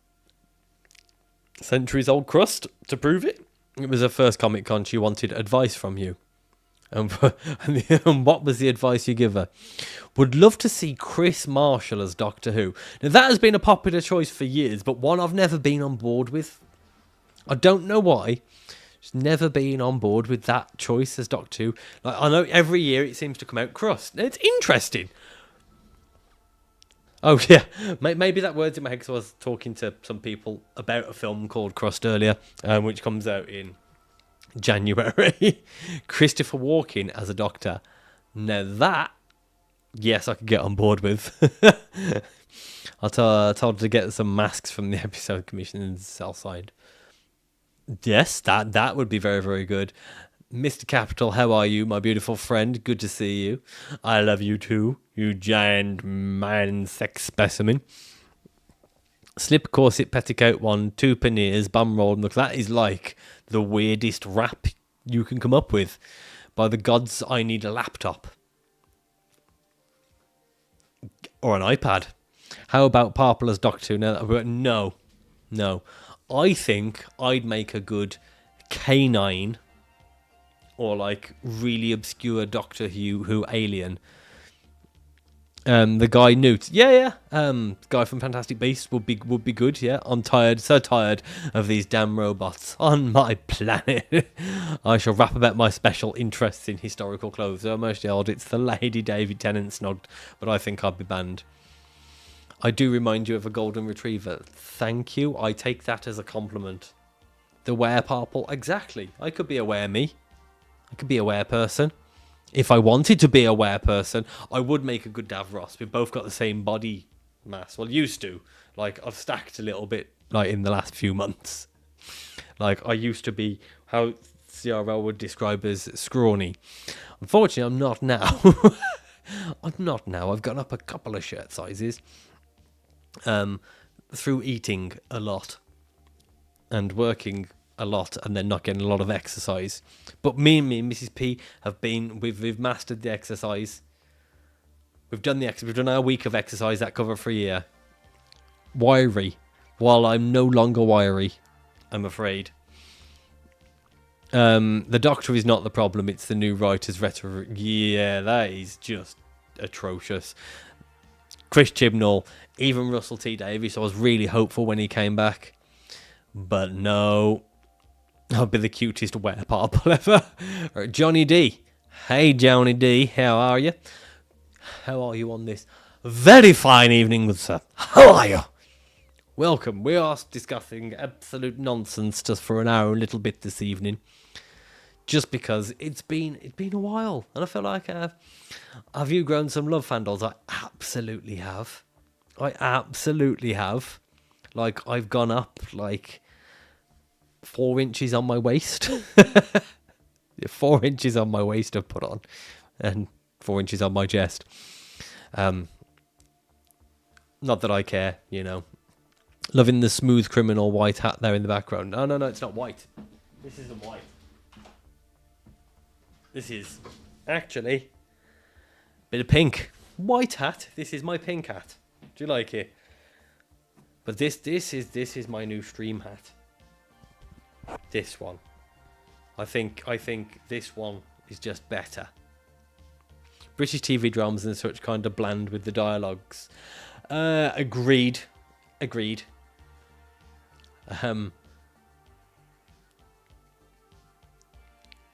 centuries-old crust to prove it? It was her first Comic Con. She wanted advice from you. And what was the advice you give her? Would love to see Chris Marshall as Doctor Who. Now, that has been a popular choice for years, but one I've never been on board with. I don't know why. Just never been on board with that choice as Doctor Who. Like, I know every year it seems to come out crust. It's interesting. Oh, yeah. Maybe that word's in my head because I was talking to some people about a film called Crust earlier, which comes out in January. Christopher Walken as a doctor. Now that, yes, I could get on board with. I told her to get some masks from the episode commission and sell signed. Yes, that would be very, very good. Mr. Capital, how are you, my beautiful friend? Good to see you. I love you too, you giant man sex specimen. Slip corset petticoat 1, 2 panniers, bum roll. Look, that is like the weirdest rap you can come up with. By the gods, I need a laptop. Or an iPad. How about Parrple as Doctor Who? No. I think I'd make a good K9 or like really obscure Doctor Who alien. The guy Newt, guy from Fantastic Beasts would be good. Yeah, I'm so tired of these damn robots on my planet. I shall rap about my special interests in historical clothes. So mostly old, it's the Lady David Tennant snogged, but I think I'd be banned. I do remind you of a golden retriever. Thank you. I take that as a compliment. The were Parrple, exactly. I could be a were me. I could be a were person. If I wanted to be a were person, I would make a good Davros. We've both got the same body mass. Well, used to. Like, I've stacked a little bit, like, in the last few months. Like, I used to be how CRL would describe as scrawny. Unfortunately, I'm not now. I'm not now. I've gone up a couple of shirt sizes. Through eating a lot and working a lot and then not getting a lot of exercise. But me and Mrs. P we've mastered the exercise. We've done our week of exercise that cover for a year. Wiry, while I'm no longer wiry, I'm afraid. The Doctor is not the problem, it's the new writer's rhetoric. Yeah, that is just atrocious. Chris Chibnall, even Russell T Davies, I was really hopeful when he came back. But no. I'll be the cutest were Parrple ever. Johnny D. Hey, Johnny D. How are you? How are you on this very fine evening, good sir? How are you? Welcome. We are discussing absolute nonsense just for an hour and a little bit this evening. Just because it's been a while. And I feel like, have you grown some love fandles? I absolutely have. Like, I've gone up, 4 inches on my waist. 4 inches on my waist I've put on. And 4 inches on my chest. Not that I care, you know. Loving the smooth criminal white hat there in the background. No, it's not white. This isn't white. This is actually a bit of pink. White hat. This is my pink hat. Do you like it? But this is my new stream hat. This one. I think this one is just better. British TV dramas and such kind of bland with the dialogues. Agreed.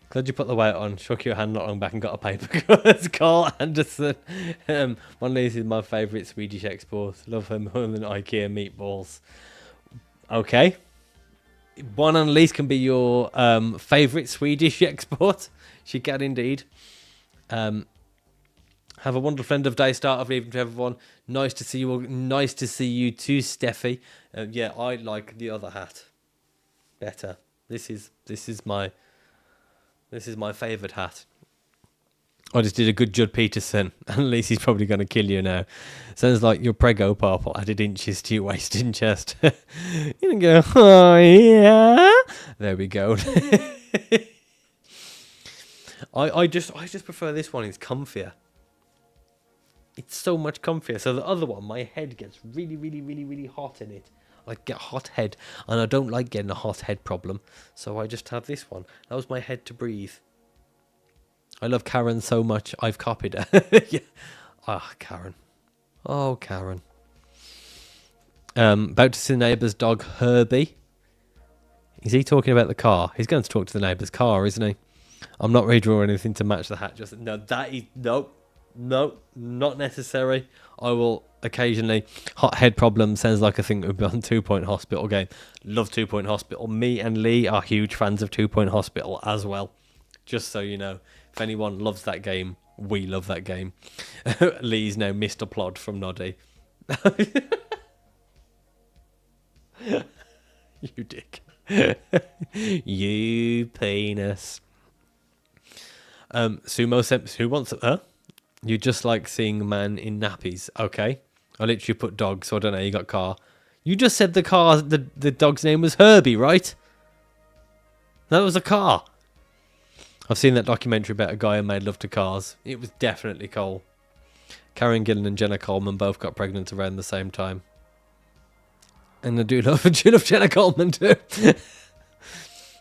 Glad you put the weight on. Shook your hand not long back and got a paper. It's Carl Anderson. One of these is my favourite Swedish exports. Love him more than IKEA meatballs. Okay. One and Annalise can be your favourite Swedish export. She can indeed. Have a wonderful end of day. Start of evening to everyone. Nice to see you all. Nice to see you too, Steffi. Yeah, I like the other hat better. This is my favourite hat. I just did a good Judd Peterson. Annalise is probably going to kill you now. Sounds like your prego Parrple added inches to your waist and chest. You can go, oh yeah. There we go. I just prefer this one. It's comfier. It's so much comfier. So the other one, my head gets really, really, really, really hot in it. I get hot head, and I don't like getting a hot head problem. So I just have this one. That was my head to breathe. I love Karen so much, I've copied her. Yeah. Karen. Oh, Karen. About to see the neighbour's dog, Herbie. Is he talking about the car? He's going to talk to the neighbour's car, isn't he? I'm not really drawing anything to match the hat. Just no, that is no, not necessary. I will occasionally. Hot head problem sounds like a thing that would be on 2 Point Hospital game. Love 2 Point Hospital. Me and Lee are huge fans of 2 Point Hospital as well. Just so you know, if anyone loves that game, we love that game. Lee's now Mr. Plod from Noddy. You dick. You penis. Sumo Semps, who wants it? Huh? You just like seeing a man in nappies. Okay. I literally put dog, so I don't know. You got car. You just said the dog's name was Herbie, right? That was a car. I've seen that documentary about a guy who made love to cars. It was definitely Cole. Karen Gillan and Jenna Coleman both got pregnant around the same time. And I do love Jenna Coleman too.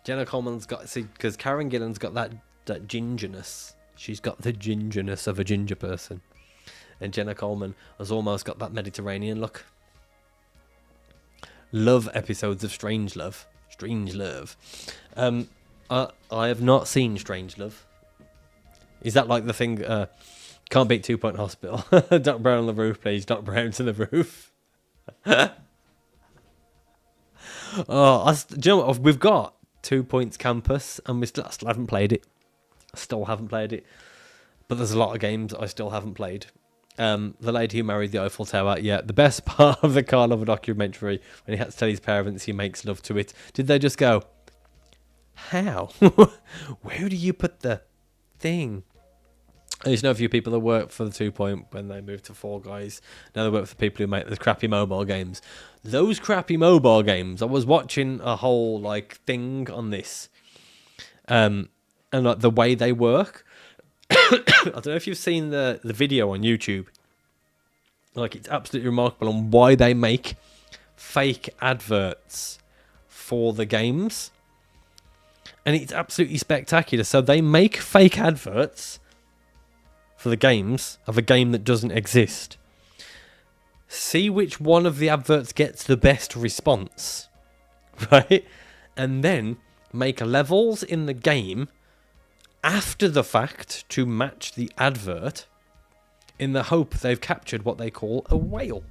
Jenna Coleman's got, see, because Karen Gillan's got that gingerness. She's got the gingerness of a ginger person. And Jenna Coleman has almost got that Mediterranean look. Love episodes of Strange Love. I have not seen Strange Love. Is that like the thing? Can't beat 2 Point Hospital. Doc Brown on the roof, please. Doc Brown to the roof. Do you know what? We've got 2 Points Campus, and I still haven't played it. But there's a lot of games I still haven't played. The Lady Who Married the Eiffel Tower. Yeah, the best part of the Carl Lover documentary, when he had to tell his parents he makes love to it. Did they just go, how? Where do you put the thing? I used to know a few people that worked for the 2 Point when they moved to Fall Guys. Now they work for the people who make the crappy mobile games. Those crappy mobile games, I was watching a whole like thing on this. And like the way they work. I don't know if you've seen the video on YouTube. Like, it's absolutely remarkable on why they make fake adverts for the games. And it's absolutely spectacular. So they make fake adverts for the games of a game that doesn't exist. See which one of the adverts gets the best response, right? And then make levels in the game after the fact to match the advert, in the hope they've captured what they call a whale,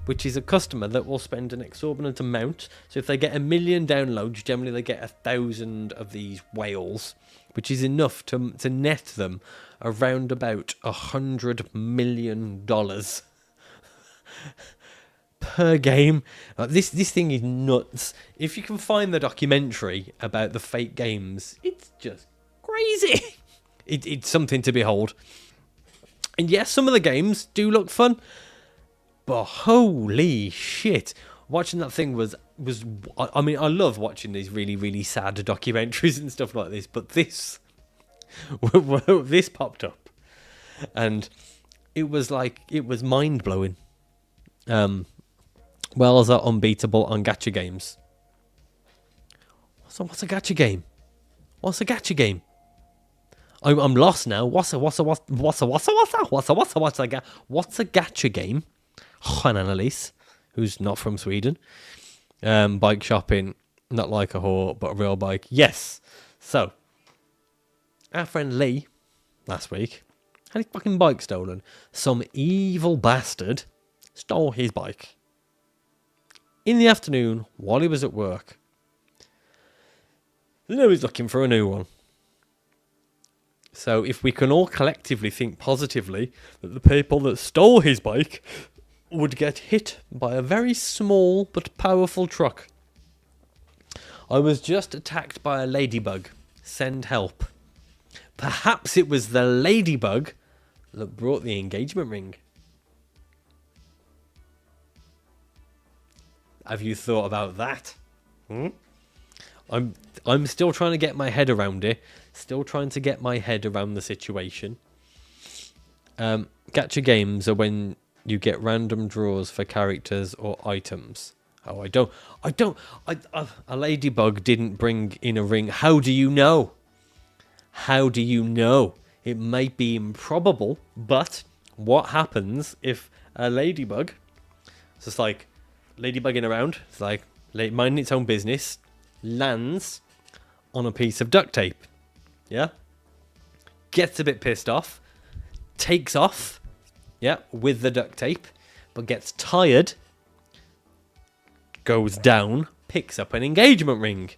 which is a customer that will spend an exorbitant amount. So if they get 1 million downloads, generally they get 1,000 of these whales, which is enough to net them around about $100 million per game. This thing is nuts. If you can find the documentary about the fake games, it's just crazy. It's something to behold. And yes, some of the games do look fun, but holy shit, watching that thing was I mean, I love watching these really, really sad documentaries and stuff like this, but this popped up, and it was mind-blowing. Wells are unbeatable on gacha games. What's a gacha game? What's a gacha game? I'm lost now. What's a gacha game? Juan Annalise, who's not from Sweden. Bike shopping, not like a whore, but a real bike. Yes. So, our friend Lee, last week, had his fucking bike stolen. Some evil bastard stole his bike in the afternoon while he was at work. You know he's looking for a new one. So if we can all collectively think positively that the people that stole his bike would get hit by a very small but powerful truck. I was just attacked by a ladybug. Send help. Perhaps it was the ladybug that brought the engagement ring. Have you thought about that? I'm still trying to get my head around it. Still trying to get my head around the situation. Gacha games are when you get random draws for characters or items. Oh, a ladybug didn't bring in a ring. How do you know? How do you know? It might be improbable, but what happens if a ladybug, it's just like ladybugging around, it's like minding its own business, lands on a piece of duct tape. Yeah? Gets a bit pissed off, takes off, yeah, with the duct tape, but gets tired, goes down, picks up an engagement ring.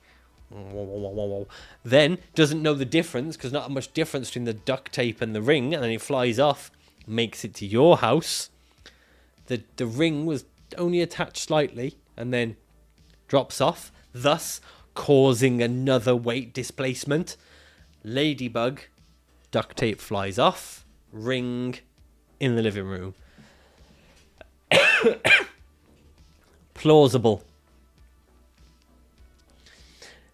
Then doesn't know the difference, because not much difference between the duct tape and the ring, and then he flies off, makes it to your house. The ring was only attached slightly, and then drops off, thus causing another weight displacement. Ladybug, duct tape flies off, ring in the living room. plausible.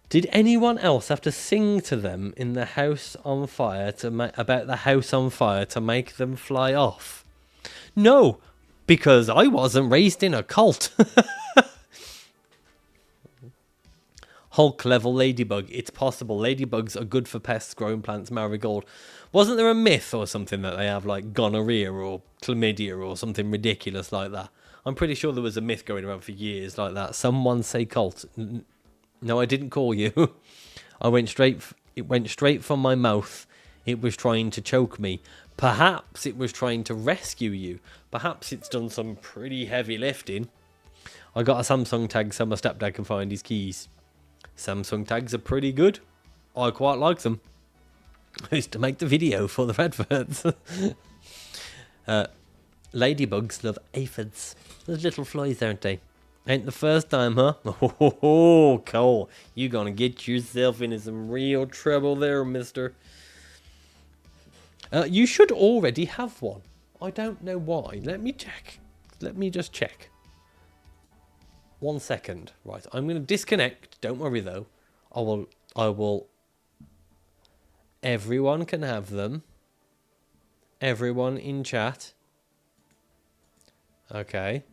Did anyone else have to sing to them in the house on fire about the house on fire to make them fly off? No, because I wasn't raised in a cult. Hulk level ladybug. It's possible. Ladybugs are good for pests, growing plants, marigold. Wasn't there a myth or something that they have like gonorrhea or chlamydia or something ridiculous like that? I'm pretty sure there was a myth going around for years like that. Someone say cult. No, I didn't call you. It went straight from my mouth. It was trying to choke me. Perhaps it was trying to rescue you. Perhaps it's done some pretty heavy lifting. I got a Samsung tag so my stepdad can find his keys. Samsung tags are pretty good. I quite like them. I used to make the video for the adverts. Ladybugs love aphids. Those little flies, aren't they? Ain't the first time, huh? Oh, Cole, you gonna get yourself into some real trouble there, mister. You should already have one. I don't know why. Let me check. Let me just check. 1 second. Right, I'm gonna disconnect. Don't worry though. I will. Everyone can have them. Everyone in chat. Okay.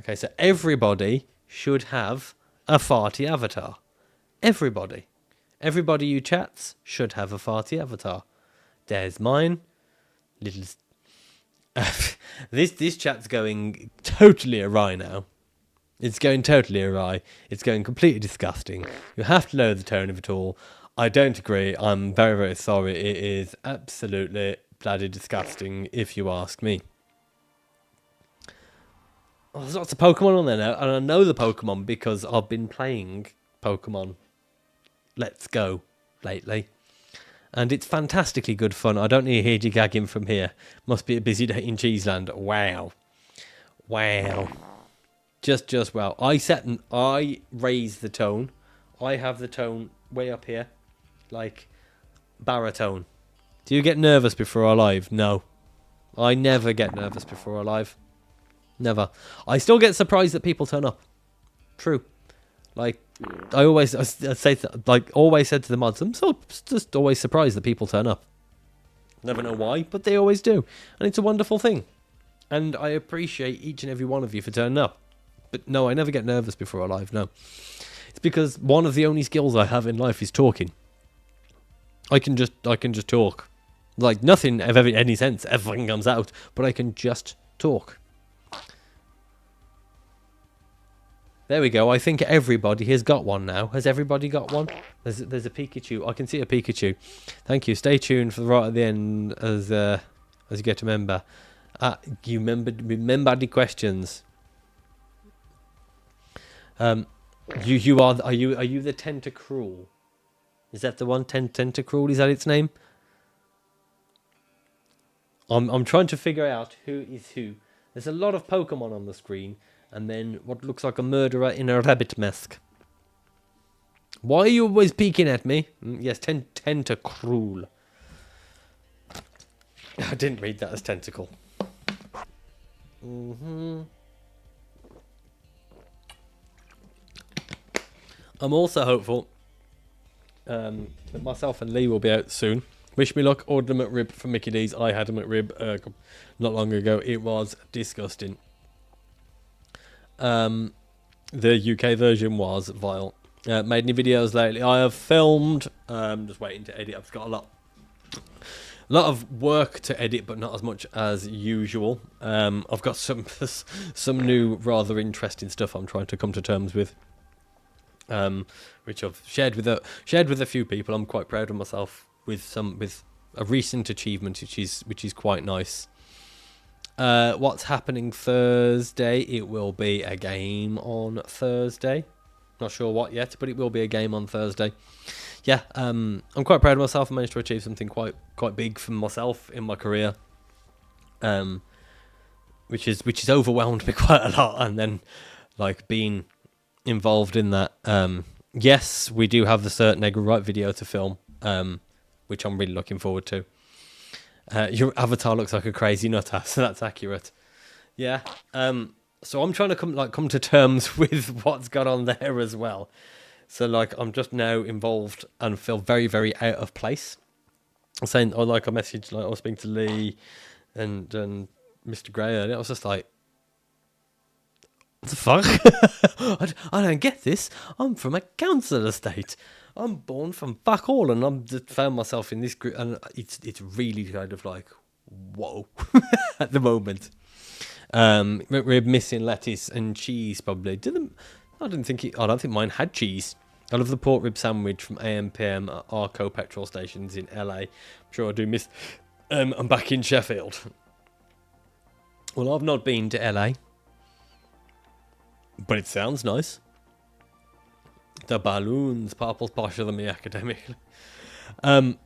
Okay, so everybody should have a farty avatar. Everybody. Everybody who chats should have a farty avatar. There's mine. Little. This chat's going totally awry now. It's going totally awry. It's going completely disgusting. You have to know the tone of it all. I don't agree. I'm very, very sorry. It is absolutely bloody disgusting, if you ask me. Oh, there's lots of Pokemon on there now, and I know the Pokemon because I've been playing Pokemon Let's Go lately. And it's fantastically good fun. I don't need to hear you gagging from here. Must be a busy day in Cheeseland. Wow. Wow. Just wow. I raise the tone. I have the tone way up here. Like baritone. Do you get nervous before a live? No. I never get nervous before a live. Never. I still get surprised that people turn up. True. Like, I always said to the mods, I'm so just always surprised that people turn up. Never know why, but they always do. And it's a wonderful thing. And I appreciate each and every one of you for turning up. But no, I never get nervous before a live, no. It's because one of the only skills I have in life is talking. I can just talk. Like, nothing of any sense, everything comes out, but I can just talk. There we go. I think everybody has got one now. Has everybody got one? There's a Pikachu. I can see a Pikachu. Thank you. Stay tuned for right at the end as you get to remember. You remember the questions. Are you the Tentacruel? Is that the one? Tentacruel? Is that its name? I'm trying to figure out who is who. There's a lot of Pokemon on the screen. And then what looks like a murderer in a rabbit mask. Why are you always peeking at me? Yes, Tentacruel. I didn't read that as tentacle. I'm also hopeful that myself and Lee will be out soon. Wish me luck. Ordered a McRib from Mickey D's. I had a McRib not long ago. It was disgusting. The UK version was vile. Made any videos lately? I have filmed. Just waiting to edit. I've got a lot of work to edit, but not as much as usual. I've got some new rather interesting stuff I'm trying to come to terms with, which I've shared with a few people. I'm quite proud of myself with a recent achievement, which is quite nice. What's happening Thursday? It will be a game on Thursday. Not sure what yet, but it will be a game on Thursday. Yeah, I'm quite proud of myself. I managed to achieve something quite big for myself in my career, which has overwhelmed me quite a lot. And then, like, being involved in that. Yes, we do have the Certain Egg Right video to film, which I'm really looking forward to. Your avatar looks like a crazy nutter, so that's accurate. Yeah. So I'm trying to come to terms with what's gone on there as well. So like I'm just now involved and feel very, very out of place. I'm saying, or like I messaged, like I was speaking to Lee and Mr. Gray earlier. I was just like, what the fuck? I don't get this. I'm from a council estate. I'm born from fuck all, and I'm just found myself in this group, and it's really kind of like, whoa, at the moment. We're missing lettuce and cheese probably. I don't think mine had cheese. I love the pork rib sandwich from AM/PM at Arco petrol stations in LA. I'm sure I do miss. I'm back in Sheffield. Well, I've not been to LA, but it sounds nice. The balloons, Parrple's posher than me academically. I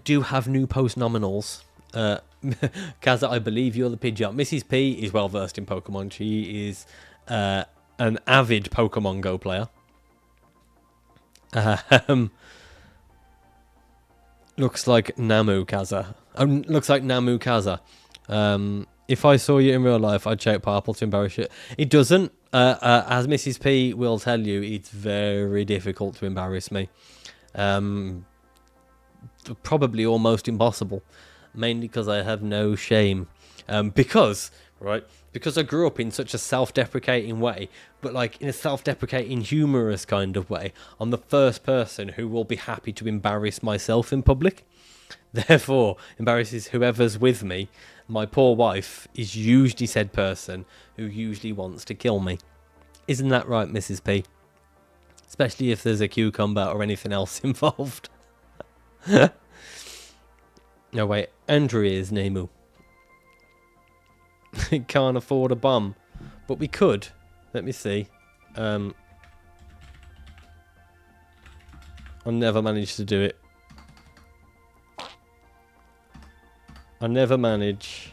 do have new post nominals. Kaza, I believe you're the Pidgeot. Mrs. P is well versed in Pokemon. She is an avid Pokemon Go player. Looks like Namu Kaza. Looks like Namu Kaza. If I saw you in real life, I'd shout Parrple to embarrass you. It doesn't. As Mrs. P will tell you, it's very difficult to embarrass me. Probably almost impossible. Mainly because I have no shame. Because I grew up in such a self-deprecating way, but like in a self-deprecating, humorous kind of way. I'm the first person who will be happy to embarrass myself in public. Therefore, embarrasses whoever's with me. My poor wife is usually said person who usually wants to kill me. Isn't that right, Mrs. P? Especially if there's a cucumber or anything else involved. No, wait. Andrea's Nemu. Can't afford a bum. But we could. Let me see. I never managed to do it. I never manage.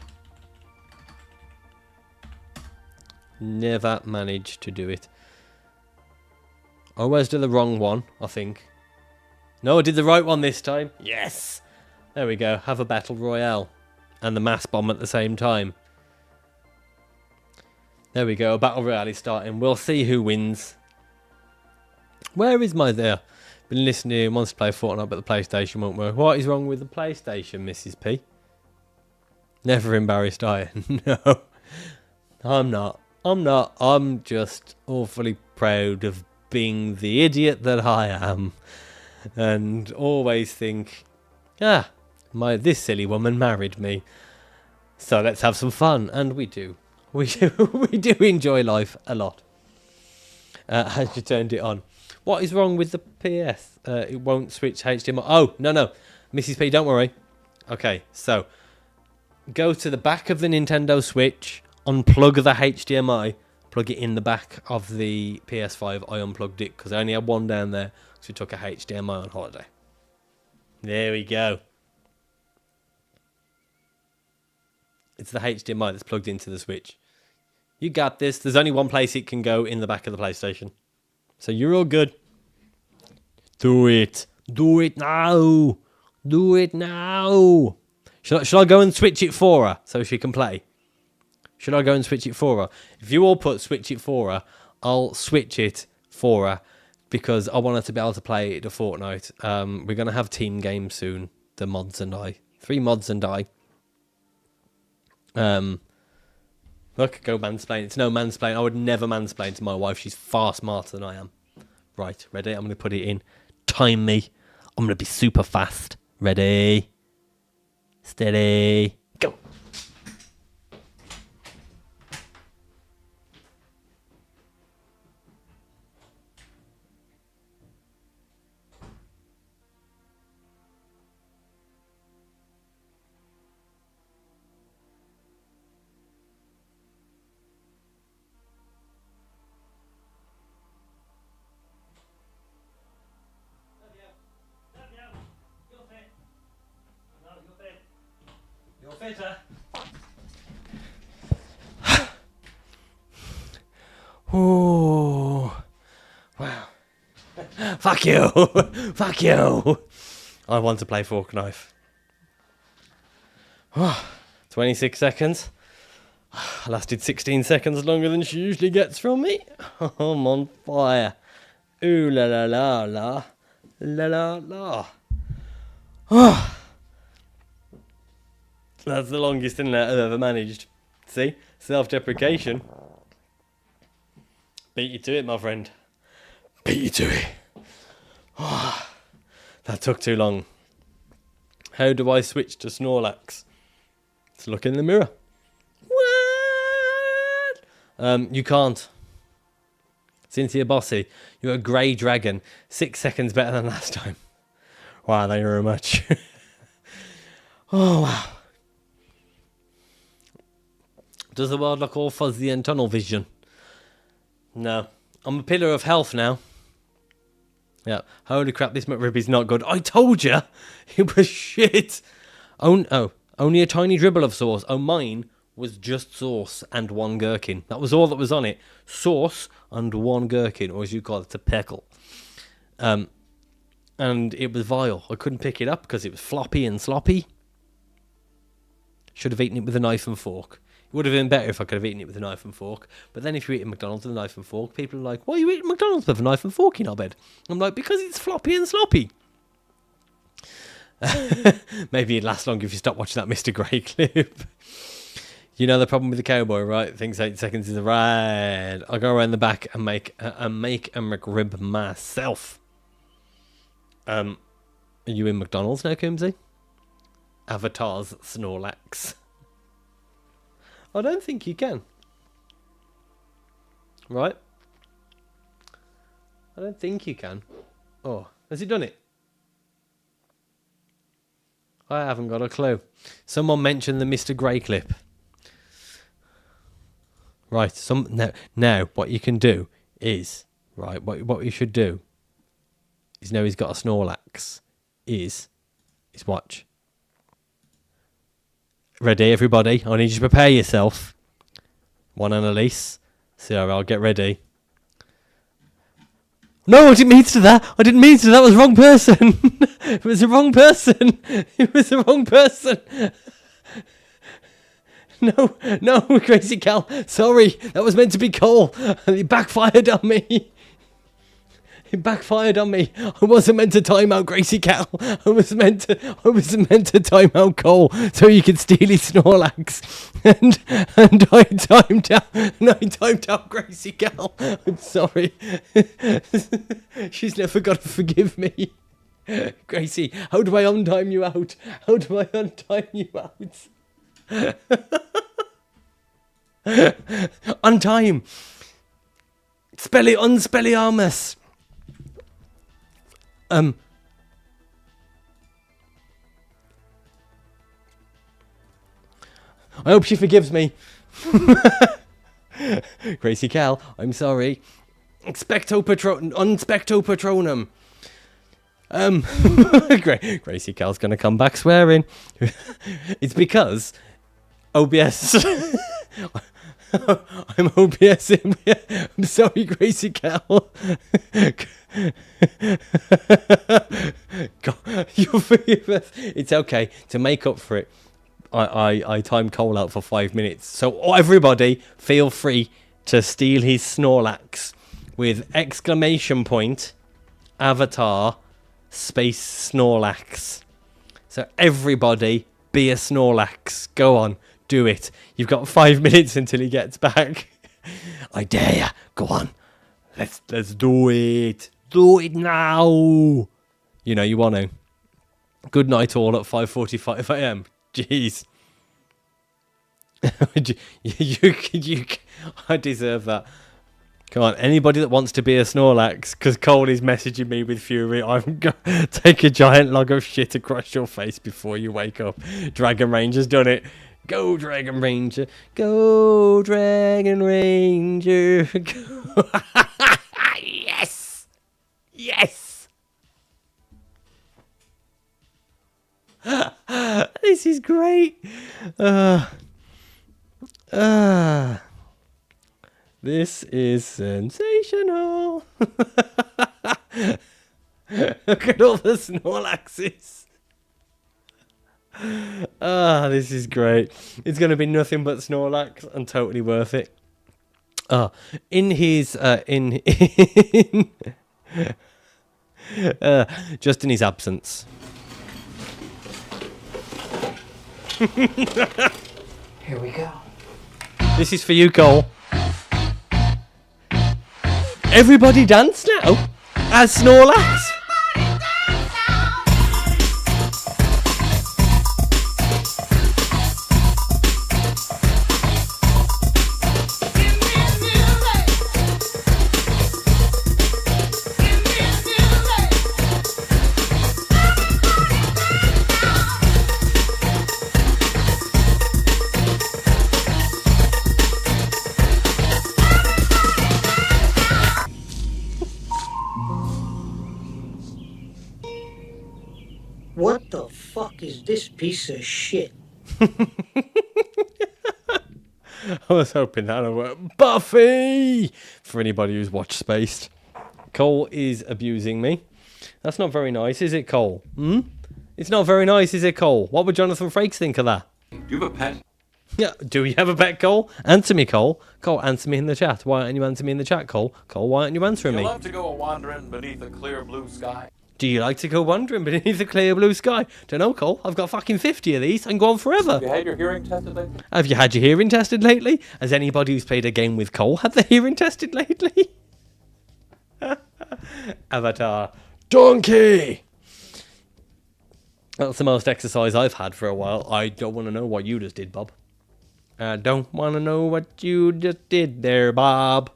Never managed to do it. I always do the wrong one, I think. No, I did the right one this time. Yes! There we go. Have a battle royale. And the mass bomb at the same time. There we go. A battle royale is starting. We'll see who wins. Where is my there? Been listening. Wants to play Fortnite, but the PlayStation won't work. What is wrong with the PlayStation, Mrs. P? Never embarrassed, I. No. I'm not. I'm just awfully proud of being the idiot that I am. And always think, this silly woman married me. So let's have some fun. And we do. We do enjoy life a lot. As you turned it on. What is wrong with the PS? It won't switch HDMI. Oh, no. Mrs. P, don't worry. Okay, so go to the back of the Nintendo Switch, unplug the HDMI, plug it in the back of the PS5. I unplugged it because I only had one down there because we took a HDMI on holiday. There we go. It's the HDMI that's plugged into the Switch. You got this. There's only one place it can go in the back of the PlayStation. So you're all good. Do it. Do it now. Do it now. Should I go and switch it for her so she can play? Should I go and switch it for her? If you all put switch it for her, I'll switch it for her because I want her to be able to play the Fortnite. We're going to have team games soon. The mods and I. 3 mods and I. Look, go mansplain. It's no mansplain. I would never mansplain to my wife. She's far smarter than I am. Right, ready? I'm going to put it in. Time me. I'm going to be super fast. Ready? Steady. Go. Fitter. Oh, wow. Fuck you. Fuck you. I want to play Fork Knife. 26 seconds. Lasted 16 seconds longer than she usually gets from me. I'm on fire. Ooh la la la la. La la la. That's the longest internet I've ever managed. See? Self-deprecation. Beat you to it, my friend. Beat you to it. That took too long. How do I switch to Snorlax? Let's look in the mirror. What? You can't. Cynthia Bossy, you're a grey dragon. 6 seconds better than last time. Wow, thank you very much. Oh, wow. Does the world look all fuzzy and tunnel vision? No. I'm a pillar of health now. Yeah. Holy crap, this McRibby's not good. I told you! It was shit! Oh, only a tiny dribble of sauce. Oh, mine was just sauce and 1 gherkin. That was all that was on it. Sauce and 1 gherkin, or as you call it, a pickle. And it was vile. I couldn't pick it up because it was floppy and sloppy. Should have eaten it with a knife and fork. It would have been better if I could have eaten it with a knife and fork. But then if you're eating McDonald's with a knife and fork, people are like, why are you eating McDonald's with a knife and fork, you knobhead? I'm like, because it's floppy and sloppy. Maybe it'd last longer if you stop watching that Mr. Grey clip. You know the problem with the cowboy, right? Thinks 8 seconds is a ride. I'll go around the back and make a McRib myself. Are you in McDonald's now, Coombsy? Avatar's Snorlax. I don't think you can. Right? I don't think you can. Oh, has he done it? I haven't got a clue. Someone mentioned the Mr. Grey clip. Right, now what you can do is, right, what you should do is, now he's got a Snorlax, is watch. Ready, everybody? I need you to prepare yourself. One Annalise. Sarah, I'll get ready. No, I didn't mean to do that. I didn't mean to. That was the wrong person. It was the wrong person. It was the wrong person. No, Crazy Cal. Sorry, that was meant to be Cole. It backfired on me. It backfired on me. I wasn't meant to time out Gracie Cal. I was meant to time out Cole so you could steal his Snorlax. And I timed out Gracie Cal. I'm sorry. She's never got to forgive me. Gracie, how do I untime you out? How do I untime you out? Untime. Unspelliarmus. I hope she forgives me. Gracie Cal, I'm sorry. Unspecto Patronum. Gracie Cal's gonna come back swearing. It's because OBS. I'm OBS. I'm sorry, Gracie Cal. God, you'll forgive us. It's okay. To make up for it, I timed Cole out for 5 minutes. So everybody, feel free to steal his Snorlax with ! Avatar space Snorlax. So everybody, be a Snorlax. Go on, do it. You've got 5 minutes until he gets back. I dare ya. Go on. Let's do it. Do it now. You know you want to. Good night all at 5:45 a.m. Jeez. I deserve that. Come on, anybody that wants to be a Snorlax, because Cole is messaging me with fury, I'm going to take a giant log of shit across your face before you wake up. Dragon Ranger's done it. Go, Dragon Ranger. Go, Dragon Ranger. Go. Yes. Yes. This is great. This is sensational. Look at all the Snorlaxes. Ah, this is great. It's going to be nothing but Snorlax and totally worth it. In his just in his absence. Here we go. This is for you, Cole. Everybody dance now as Snorlax. What the fuck is this piece of shit? I was hoping that would work. Buffy! For anybody who's watched Spaced. Cole is abusing me. That's not very nice, is it, Cole? It's not very nice, is it, Cole? What would Jonathan Frakes think of that? Do you have a pet? Yeah, do you have a pet, Cole? Answer me, Cole. Cole, answer me in the chat. Why aren't you answering me in the chat, Cole? Cole, why aren't you answering You me? love to go a-wandering beneath a clear blue sky. Do you like to go wandering beneath the clear blue sky? Don't know, Cole. I've got fucking 50 of these. I can go on forever. Have you had your hearing tested lately? Have you had your hearing tested lately? Has anybody who's played a game with Cole had their hearing tested lately? Avatar. Donkey! That's the most exercise I've had for a while. I don't want to know what you just did, Bob. I don't want to know what you just did there, Bob.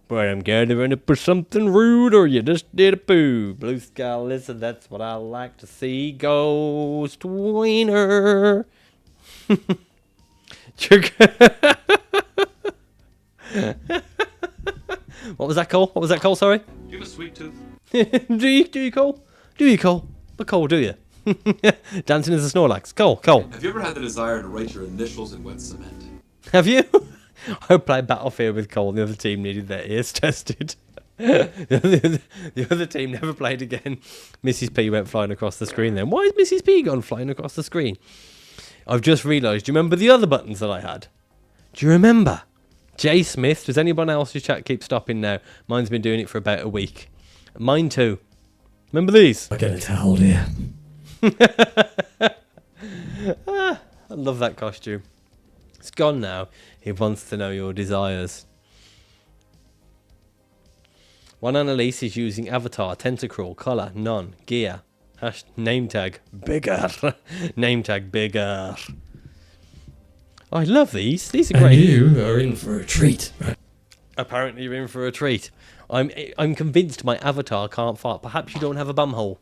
But I'm gathering it for something rude, or you just did a poo. Blue sky, listen, that's what I like to see. Ghost wiener. What was that, Cole? What was that, Cole? Sorry. Do you have a sweet tooth? do you, Cole? Do you, Cole? But Cole, do you? Dancing as a Snorlax. Cole. Have you ever had the desire to write your initials in wet cement? Have you? I played Battlefield with Cole and the other team needed their ears tested. The other team never played again. Mrs. P went flying across the screen then. Why is Mrs. P gone flying across the screen? I've just realised. Do you remember the other buttons that I had? Do you remember? Jay Smith. Does anyone else's chat keep stopping now? Mine's been doing it for about a week. Mine too. Remember these? I get a towel, dear. I love that costume. It's gone now. He wants to know your desires. One Annalise is using avatar, tentacruel, colour, none, gear, name tag, bigger, name tag, bigger. I love these. These are great. And you are in for a treat. Apparently you're in for a treat. I'm convinced my avatar can't fart. Perhaps you don't have a bumhole.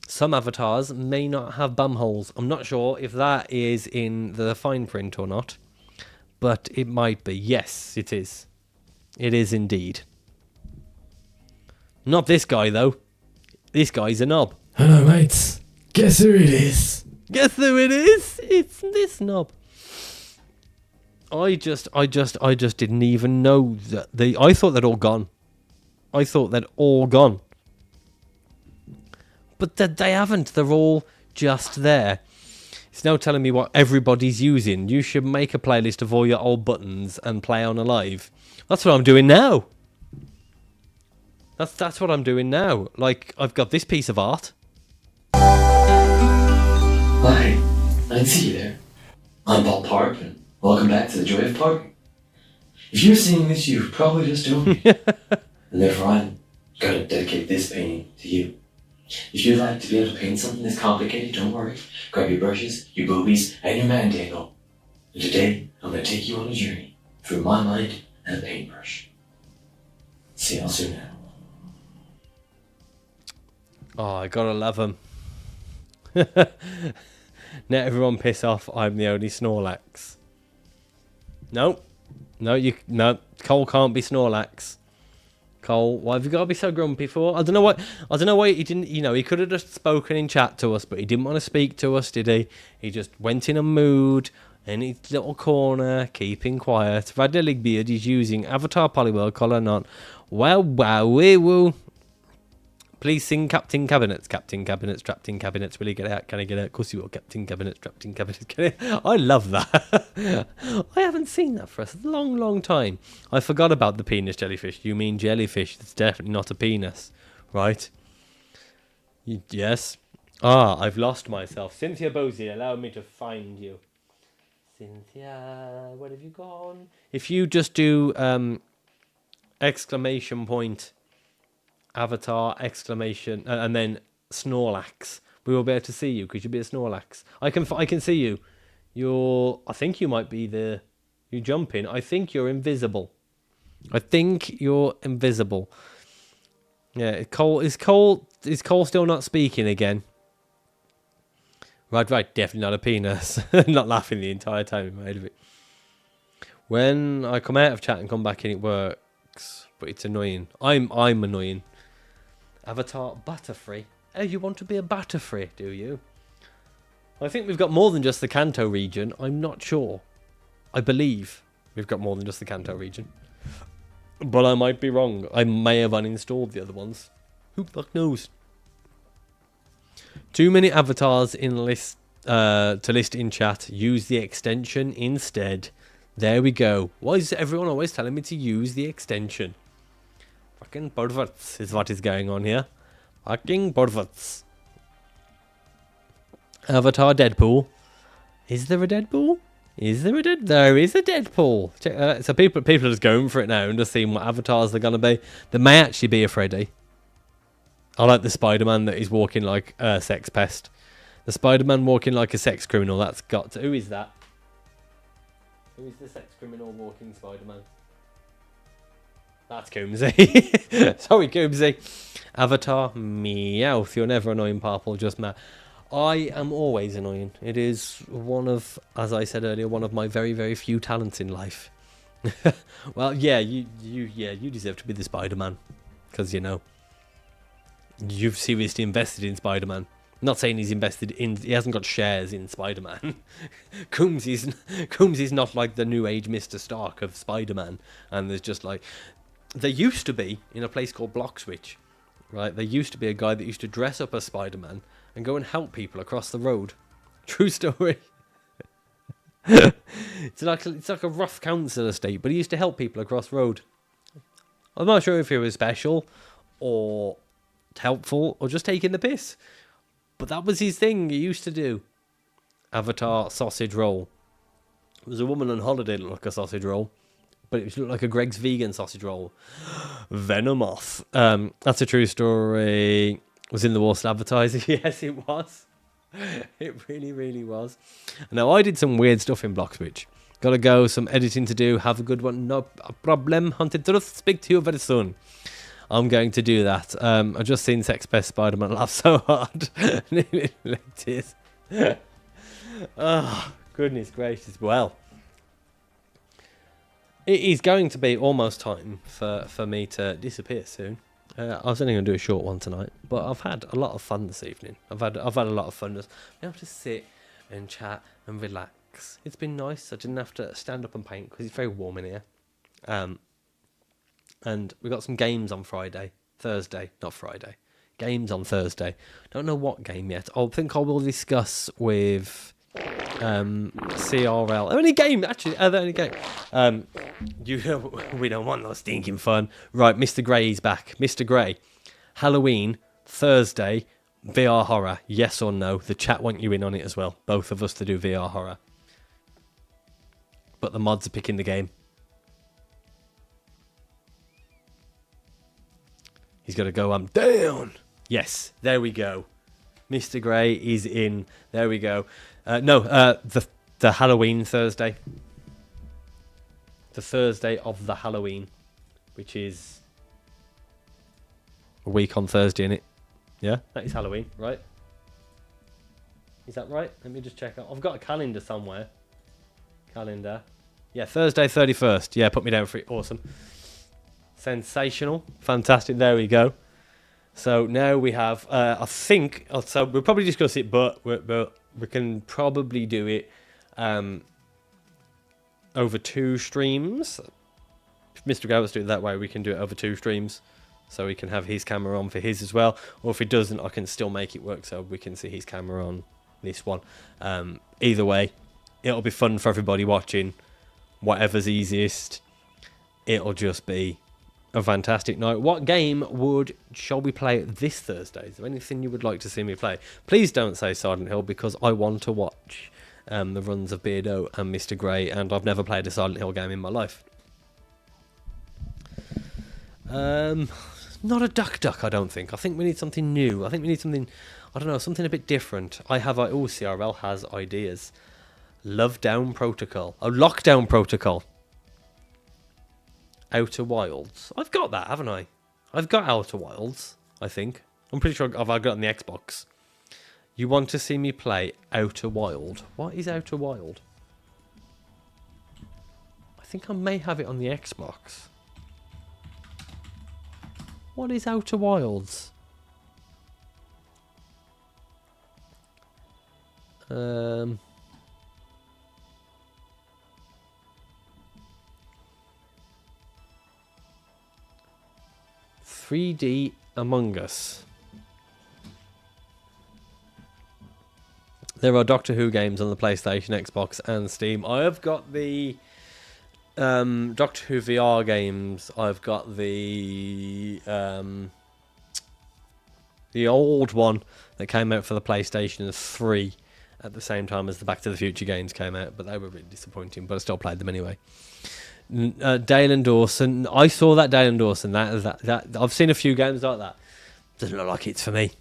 Some avatars may not have bumholes. I'm not sure if that is in the fine print or not. But it might be. Yes, it is. It is indeed. Not this guy, though. This guy's a knob. Hello, mates. Guess who it is? Guess who it is? It's this knob. I just didn't even know that I thought they'd all gone. I thought they'd all gone. But they haven't. They're all just there. It's now telling me what everybody's using. You should make a playlist of all your old buttons and play on Alive. That's what I'm doing now. That's what I'm doing now. Like, I've got this piece of art. Hi, I can see you there. I'm Paul Parrple, and welcome back to the Joy of Parking. If you're seeing this, you've probably just joined me. And therefore I'm gonna dedicate this painting to you. If you'd like to be able to paint something this complicated, don't worry. Grab your brushes, your boobies, and your mandangle. And today, I'm gonna take you on a journey through my mind and a paintbrush. See y'all soon now. Oh, I gotta love them. Now everyone piss off. I'm the only Snorlax. No, Cole can't be Snorlax. Cole, why have you got to be so grumpy for? I don't know why he didn't. You know, he could have just spoken in chat to us, but he didn't want to speak to us, did he? He just went in a mood in his little corner, keeping quiet. Radelic Beard is using Avatar Polyworld color, not wow, woo. Please sing Captain Cabinets. Captain Cabinets, trapped in cabinets. Will he get out? Can I get out? Of course you will. Captain Cabinets, trapped in cabinets. I love that. I haven't seen that for a long, long time. I forgot about the penis jellyfish. You mean jellyfish? It's definitely not a penis, right? Yes. Ah, I've lost myself. Cynthia Bosey, allow me to find you. Cynthia, where have you gone? If you just do exclamation point, avatar, exclamation, and then Snorlax, we will be able to see you because you'll be a Snorlax. I can see you. I think you might be you jump in. I think you're invisible. Yeah, is Cole still not speaking again? Right, definitely not a penis. Not laughing the entire time we made of it. When I come out of chat and come back in, it works, but it's annoying. I'm annoying. Avatar Butterfree. Oh, you want to be a Butterfree, do you? I think we've got more than just the Kanto region. I'm not sure. I believe we've got more than just the Kanto region. But I might be wrong. I may have uninstalled the other ones. Who the fuck knows? Too many avatars in list to list in chat. Use the extension instead. There we go. Why is everyone always telling me to use the extension? Fucking perverts is what is going on here. Fucking perverts. Avatar Deadpool. Is there a Deadpool? There is a Deadpool. So people are just going for it now and just seeing what avatars they're gonna be. There may actually be a Freddy. I like the Spider-Man that is walking like a sex pest. The Spider-Man walking like a sex criminal. That's got to... Who is that? Who is the sex criminal walking Spider-Man? That's Coomsey. Sorry, Coomsey. Avatar, Meowth. You're never annoying, Parrple, just Matt. I am always annoying. It is one of, as I said earlier, one of my very, very few talents in life. Well, yeah, you deserve to be the Spider-Man. Because, you know, you've seriously invested in Spider-Man. Not saying he hasn't got shares in Spider-Man. Coomsy's not like the new age Mr. Stark of Spider-Man. And there's just like, there used to be, in a place called Blockswitch, right? There used to be a guy that used to dress up as Spider-Man and go and help people across the road. True story. It's like a rough council estate, but he used to help people across the road. I'm not sure if he was special or helpful or just taking the piss. But that was his thing he used to do. Avatar sausage roll. There was a woman on holiday that looked like a sausage roll. But it looked like a Greg's vegan sausage roll. Venomoth. That's a true story. Was in the Worcester Advertiser. Yes, it was. It really, really was. Now, I did some weird stuff in Blockswitch. Gotta go, some editing to do. Have a good one. No problem. Hunted Truth. Speak to you very soon. I'm going to do that. I've just seen Sex Pest Spider-Man laugh so hard. Tears. Oh, goodness gracious. Well, it is going to be almost time for me to disappear soon. I was only going to do a short one tonight, but I've had a lot of fun this evening. I've had a lot of fun just being able to sit and chat and relax. It's been nice. I didn't have to stand up and paint because it's very warm in here. And we got some games on Thursday, not Friday. Games on Thursday. Don't know what game yet. I think I will discuss with CRL. Only game, actually. The only game. We don't want no stinking fun. Right, Mr. Grey is back. Mr. Grey. Halloween, Thursday, VR horror. Yes or no? The chat want you in on it as well. Both of us to do VR horror. But the mods are picking the game. He's got to go down. Yes, there we go. Mr. Grey is in. There we go. The Halloween Thursday. The Thursday of the Halloween, which is a week on Thursday, innit? Yeah, that is Halloween, right? Is that right? Let me just check out. I've got a calendar somewhere. Calendar. Yeah, Thursday 31st. Yeah, put me down for it. Awesome. Sensational. Fantastic. There we go. So now we have, I think, so we'll probably discuss it, but we can probably do it over 2 streams. If Mr. Gowers do it that way, we can do it over 2 streams. so he can have his camera on for his as well. Or if he doesn't, I can still make it work so we can see his camera on this one. Either way, it'll be fun for everybody watching. Whatever's easiest, it'll just be a fantastic night. What game shall we play this Thursday? Is there anything you would like to see me play? Please don't say Silent Hill, because I want to watch the runs of Beardo and Mr. Grey, and I've never played a Silent Hill game in my life. Not a Duck, I don't think. I think we need something new. I think we need something, I don't know, something a bit different. CRL has ideas. Lockdown Protocol. Outer Wilds. I've got that, haven't I? I've got Outer Wilds, I think. I'm pretty sure I've got it on the Xbox. You want to see me play Outer Wild? What is Outer Wild? I think I may have it on the Xbox. What is Outer Wilds? 3D Among Us. There are Doctor Who games on the PlayStation, Xbox, and Steam. I have got the Doctor Who VR games. I've got the old one that came out for the PlayStation 3 at the same time as the Back to the Future games came out, but they were really disappointing, but I still played them anyway. Dale and Dawson. I saw that Dale and Dawson. That I've seen a few games like that. Doesn't look like it's for me.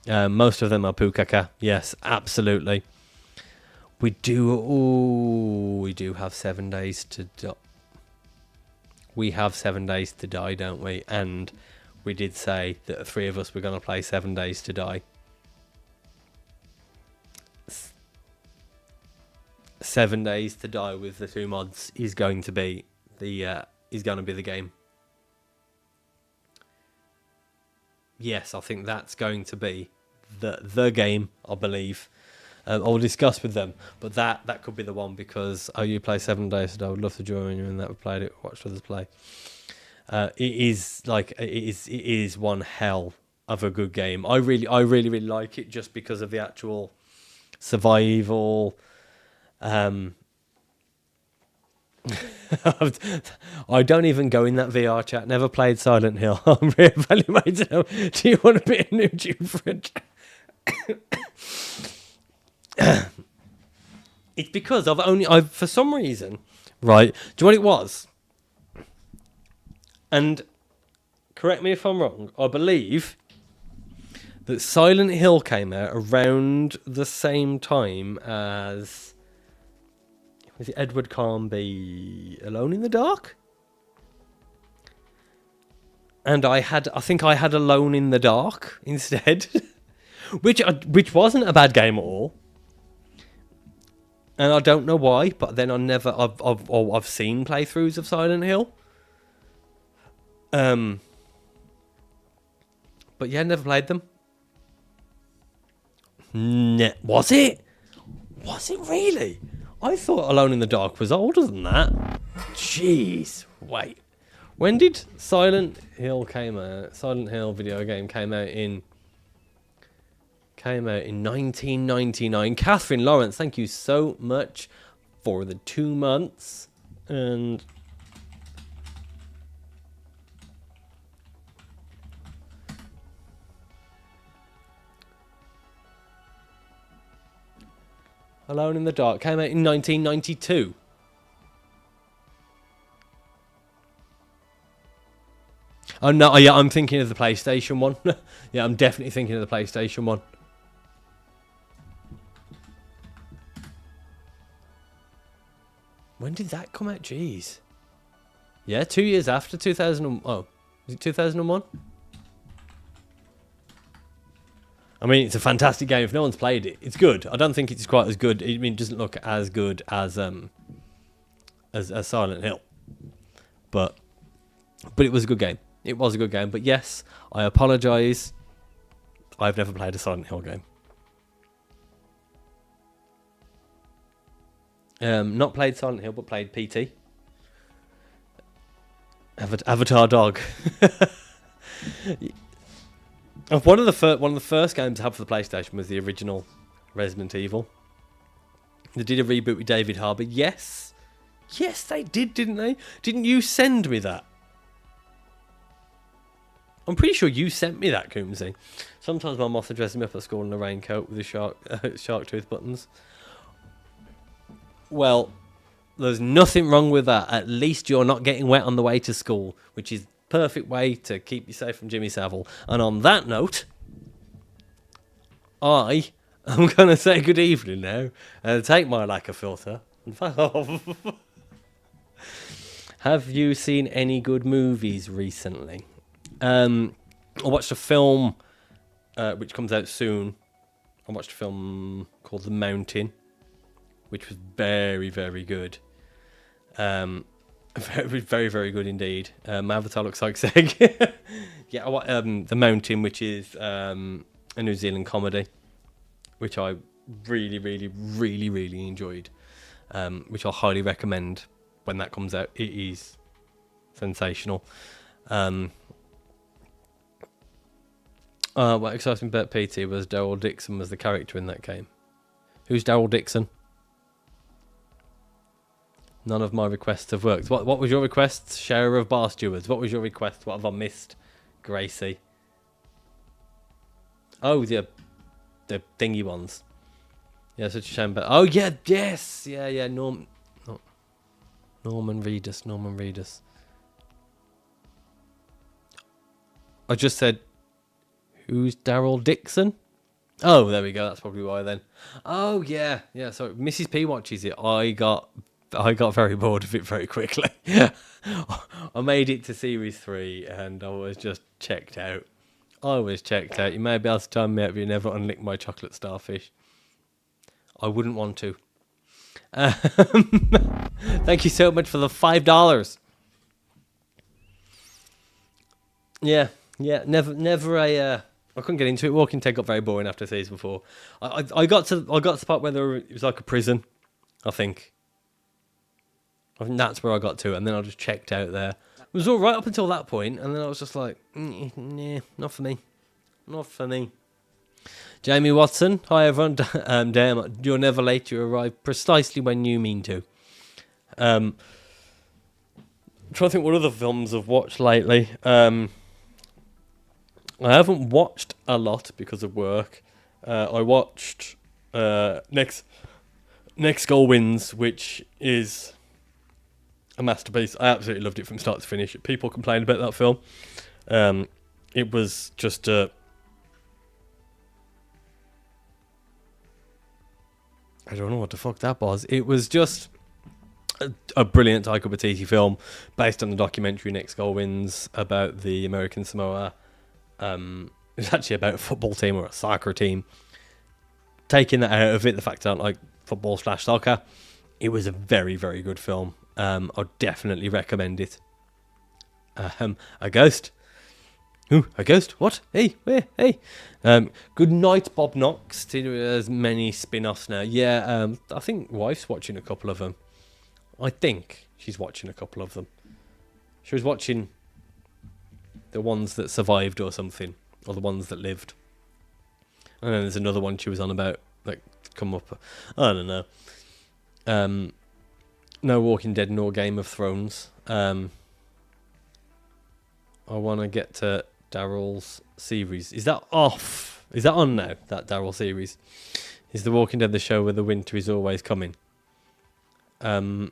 Most of them are pukaka. Yes, absolutely. We do have 7 days to die. We have 7 days to die, don't we? And we did say that the three of us were going to play 7 days to die. 7 days to die with the two mods is going to be the game. Yes, I think that's going to be the game, I believe. I'll discuss with them, but that could be the one, because you play 7 days to die. I would love to join you in that. We played it, watched others play. It is one hell of a good game. I really like it, just because of the actual survival. I don't even go in that VR chat. Never played Silent Hill. I'm reevaluating. Do you want to be a new tune for it? It's because I've for some reason, right? Do you know what it was? And correct me if I'm wrong. I believe that Silent Hill came out around the same time as. Was it Edward Carnby Alone in the Dark? And I think I had Alone in the Dark instead, which wasn't a bad game at all. And I don't know why, but then I've seen playthroughs of Silent Hill. But yeah, never played them. Was it? Was it really? I thought Alone in the Dark was older than that. Jeez. Wait. When did Silent Hill came out? Silent Hill video game came out in 1999. Catherine Lawrence, thank you so much for the 2 months. And Alone in the Dark came out in 1992. Oh no, yeah, I'm thinking of the PlayStation one. Yeah, I'm definitely thinking of the PlayStation one. When did that come out? Jeez. Yeah, 2 years after 2000. Oh, was it 2001? I mean, it's a fantastic game. If no one's played it, it's good. I don't think it's quite as good. I mean, it doesn't look as good as Silent Hill, but it was a good game. It was a good game. But yes, I apologise. I've never played a Silent Hill game. Not played Silent Hill, but played PT. Avatar Dog. And one of the first games I had for the PlayStation was the original Resident Evil. They did a reboot with David Harbour. Yes, they did, didn't they? Didn't you send me that? I'm pretty sure you sent me that, Coombsy. Sometimes my mother dresses me up at school in a raincoat with the shark tooth buttons. Well, there's nothing wrong with that. At least you're not getting wet on the way to school, which is perfect way to keep you safe from Jimmy Savile. And on that note, I'm going to say good evening now and take my lacquer filter and fuck off. Have you seen any good movies recently? I watched a film which comes out soon. I watched a film called The Mountain, which was very, very good. Very, very, very good indeed. My avatar looks like Seg. Yeah, The Mountain, which is a New Zealand comedy, which I really, really, really, really enjoyed. Which I highly recommend when that comes out. It is sensational. What excited me about PT was Daryl Dixon was the character in that game. Who's Daryl Dixon? None of my requests have worked. What was your request? Share of bar stewards. What was your request? What have I missed? Gracie. Oh, the thingy ones. Yeah, such a shame. But oh yeah, yes, yeah. Norman Reedus. I just said, who's Daryl Dixon? Oh, there we go. That's probably why then. Oh yeah. So Mrs. P watches it. I got very bored of it very quickly. I made it to series 3 and I was just checked out. You may be able to time me out, but you never unlick my chocolate starfish. I wouldn't want to. Thank you so much for the $5. Yeah. Never a. I couldn't get into it. Walking Dead got very boring after season 4. I got to the part where it was like a prison. I think that's where I got to, and then I just checked out there. It was all right up until that point, and then I was just like, nah, not for me. Jamie Watson, hi everyone. Damn, you're never late. You arrive precisely when you mean to. I'm trying to think what other films I've watched lately. I haven't watched a lot because of work. I watched Next Goal Wins, which is a masterpiece. I absolutely loved it from start to finish. People complained about that film. It was just I don't know what the fuck that was. It was just a brilliant Taika Waititi film based on the documentary Next Goal Wins about the American Samoa. It's actually about a football team or a soccer team. Taking that out of it, the fact that I don't like football/soccer, it was a very, very good film. I'd definitely recommend it. A ghost? Who? A ghost? What? Hey, where? Hey. Good night, Bob Knox. There's many spin-offs now. Yeah, I think wife's watching a couple of them. I think she's watching a couple of them. She was watching the ones that survived or something, or the ones that lived. And then there's another one she was on about, like, come up. I don't know. No Walking Dead nor Game of Thrones. I want to get to Daryl's series. Is that off? Is that on now, that Daryl series? Is The Walking Dead the show where the winter is always coming? Now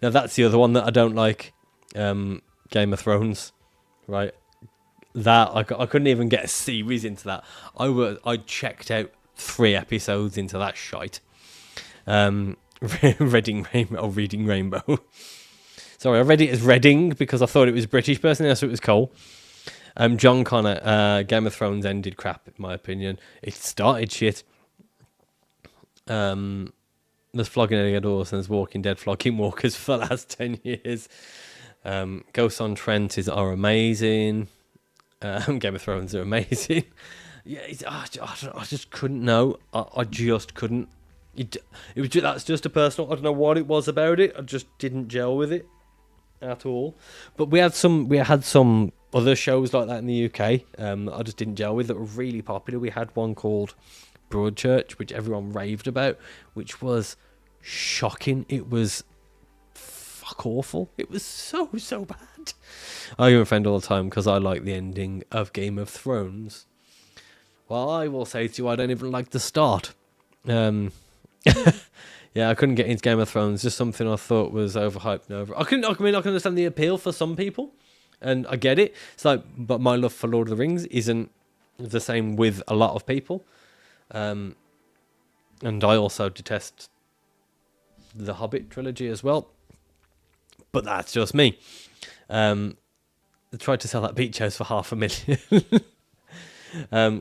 that's the other one that I don't like. Game of Thrones, right? That I couldn't even get a series into that. I checked out 3 episodes into that shite. Reading Rainbow. Sorry, I read it as Reading because I thought it was British. Personally, I thought it was Cole. John Connor, Game of Thrones ended crap, in my opinion. It started shit. There's flogging Eddie Dawson, there's Walking Dead flogging walkers for the last 10 years. Ghosts on Trent are amazing. Game of Thrones are amazing. Yeah, I just couldn't know. I just couldn't. That's just a personal. I don't know what it was about it. I just didn't gel with it at all. But we had some other shows like that in the UK, I just didn't gel with, that were really popular. We had one called Broadchurch, which everyone raved about, which was shocking. It was fuck awful. It was so bad. I even offend all the time because I like the ending of Game of Thrones. Well, I will say to you, I don't even like the start. Yeah, I couldn't get into Game of Thrones. Just something I thought was overhyped and over. I can understand the appeal for some people, and I get it. It's like, but my love for Lord of the Rings isn't the same with a lot of people. And I also detest the Hobbit trilogy as well. But that's just me. They tried to sell that beach house for $500,000.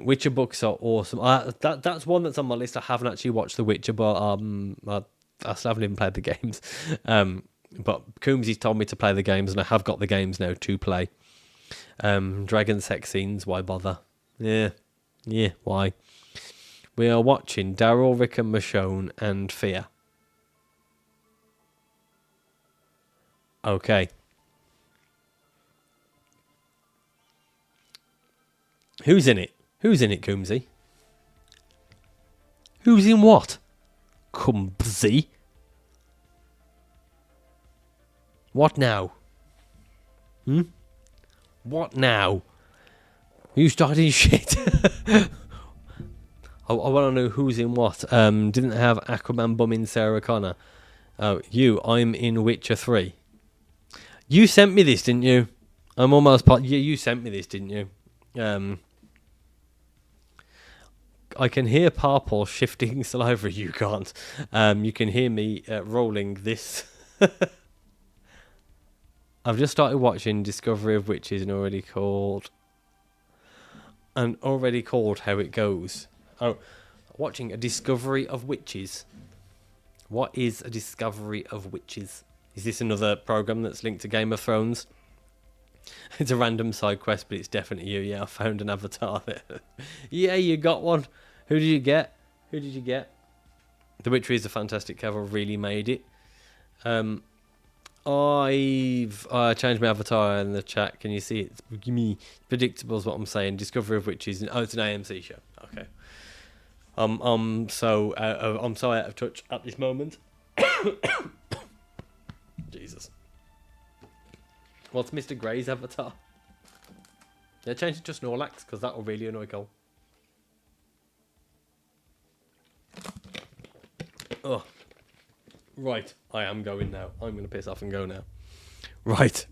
Witcher books are awesome. That's one that's on my list. I haven't actually watched The Witcher, but I still haven't even played the games. But Coombsy's told me to play the games, and I have got the games now to play. Dragon sex scenes, why bother? Yeah, why? We are watching Daryl, Rick and Michonne and Fear. Okay. Who's in it? Who's in it, Coombsy? Who's in what? Coombsy? What now? What now? You starting shit? I want to know who's in what. Didn't have Aquaman bumming Sarah Connor. Oh, I'm in Witcher 3. You sent me this, didn't you? I'm almost you sent me this, didn't you? I can hear Parrple shifting saliva. You can't. You can hear me rolling this. I've just started watching Discovery of Witches and already called How It Goes. Oh, watching a Discovery of Witches. What is a Discovery of Witches? Is this another program that's linked to Game of Thrones? It's a random side quest, but it's definitely you. Yeah, I found an avatar there. Yeah, you got one. Who did you get? The Witcher is a fantastic cover. Really made it. I've changed my avatar in the chat. Can you see it? Give me predictable is what I'm saying. Discovery of Witches. It's an AMC show. Okay. I'm so out of touch at this moment. Jesus. What's Mr. Grey's avatar? Yeah, change it to Snorlax because that will really annoy Cole. Oh. Right, I am going now. I'm going to piss off and go now. Right.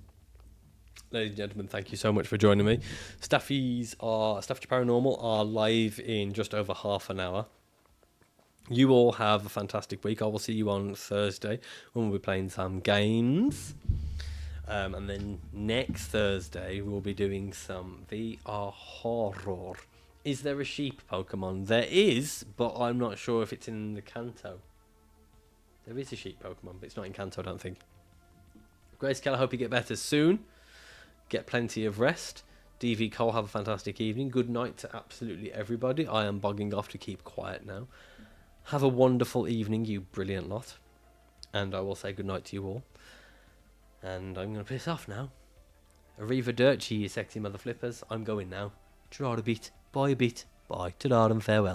Ladies and gentlemen, thank you so much for joining me. Staffy Paranormal are live in just over half an hour. You all have a fantastic week. I will see you on Thursday when we'll be playing some games. And then next Thursday, we'll be doing some VR horror. Is there a sheep Pokemon? There is, but I'm not sure if it's in the Kanto. There is a sheep Pokemon, but it's not in Kanto, I don't think. Grayscale, I hope you get better soon. Get plenty of rest. DV Cole, have a fantastic evening. Good night to absolutely everybody. I am bogging off to keep quiet now. Have a wonderful evening, you brilliant lot. And I will say good night to you all. And I'm going to piss off now. Arrivederci, you sexy mother flippers. I'm going now. Ta-ra a bit. Bye a bit. Bye. Ta-da and farewell.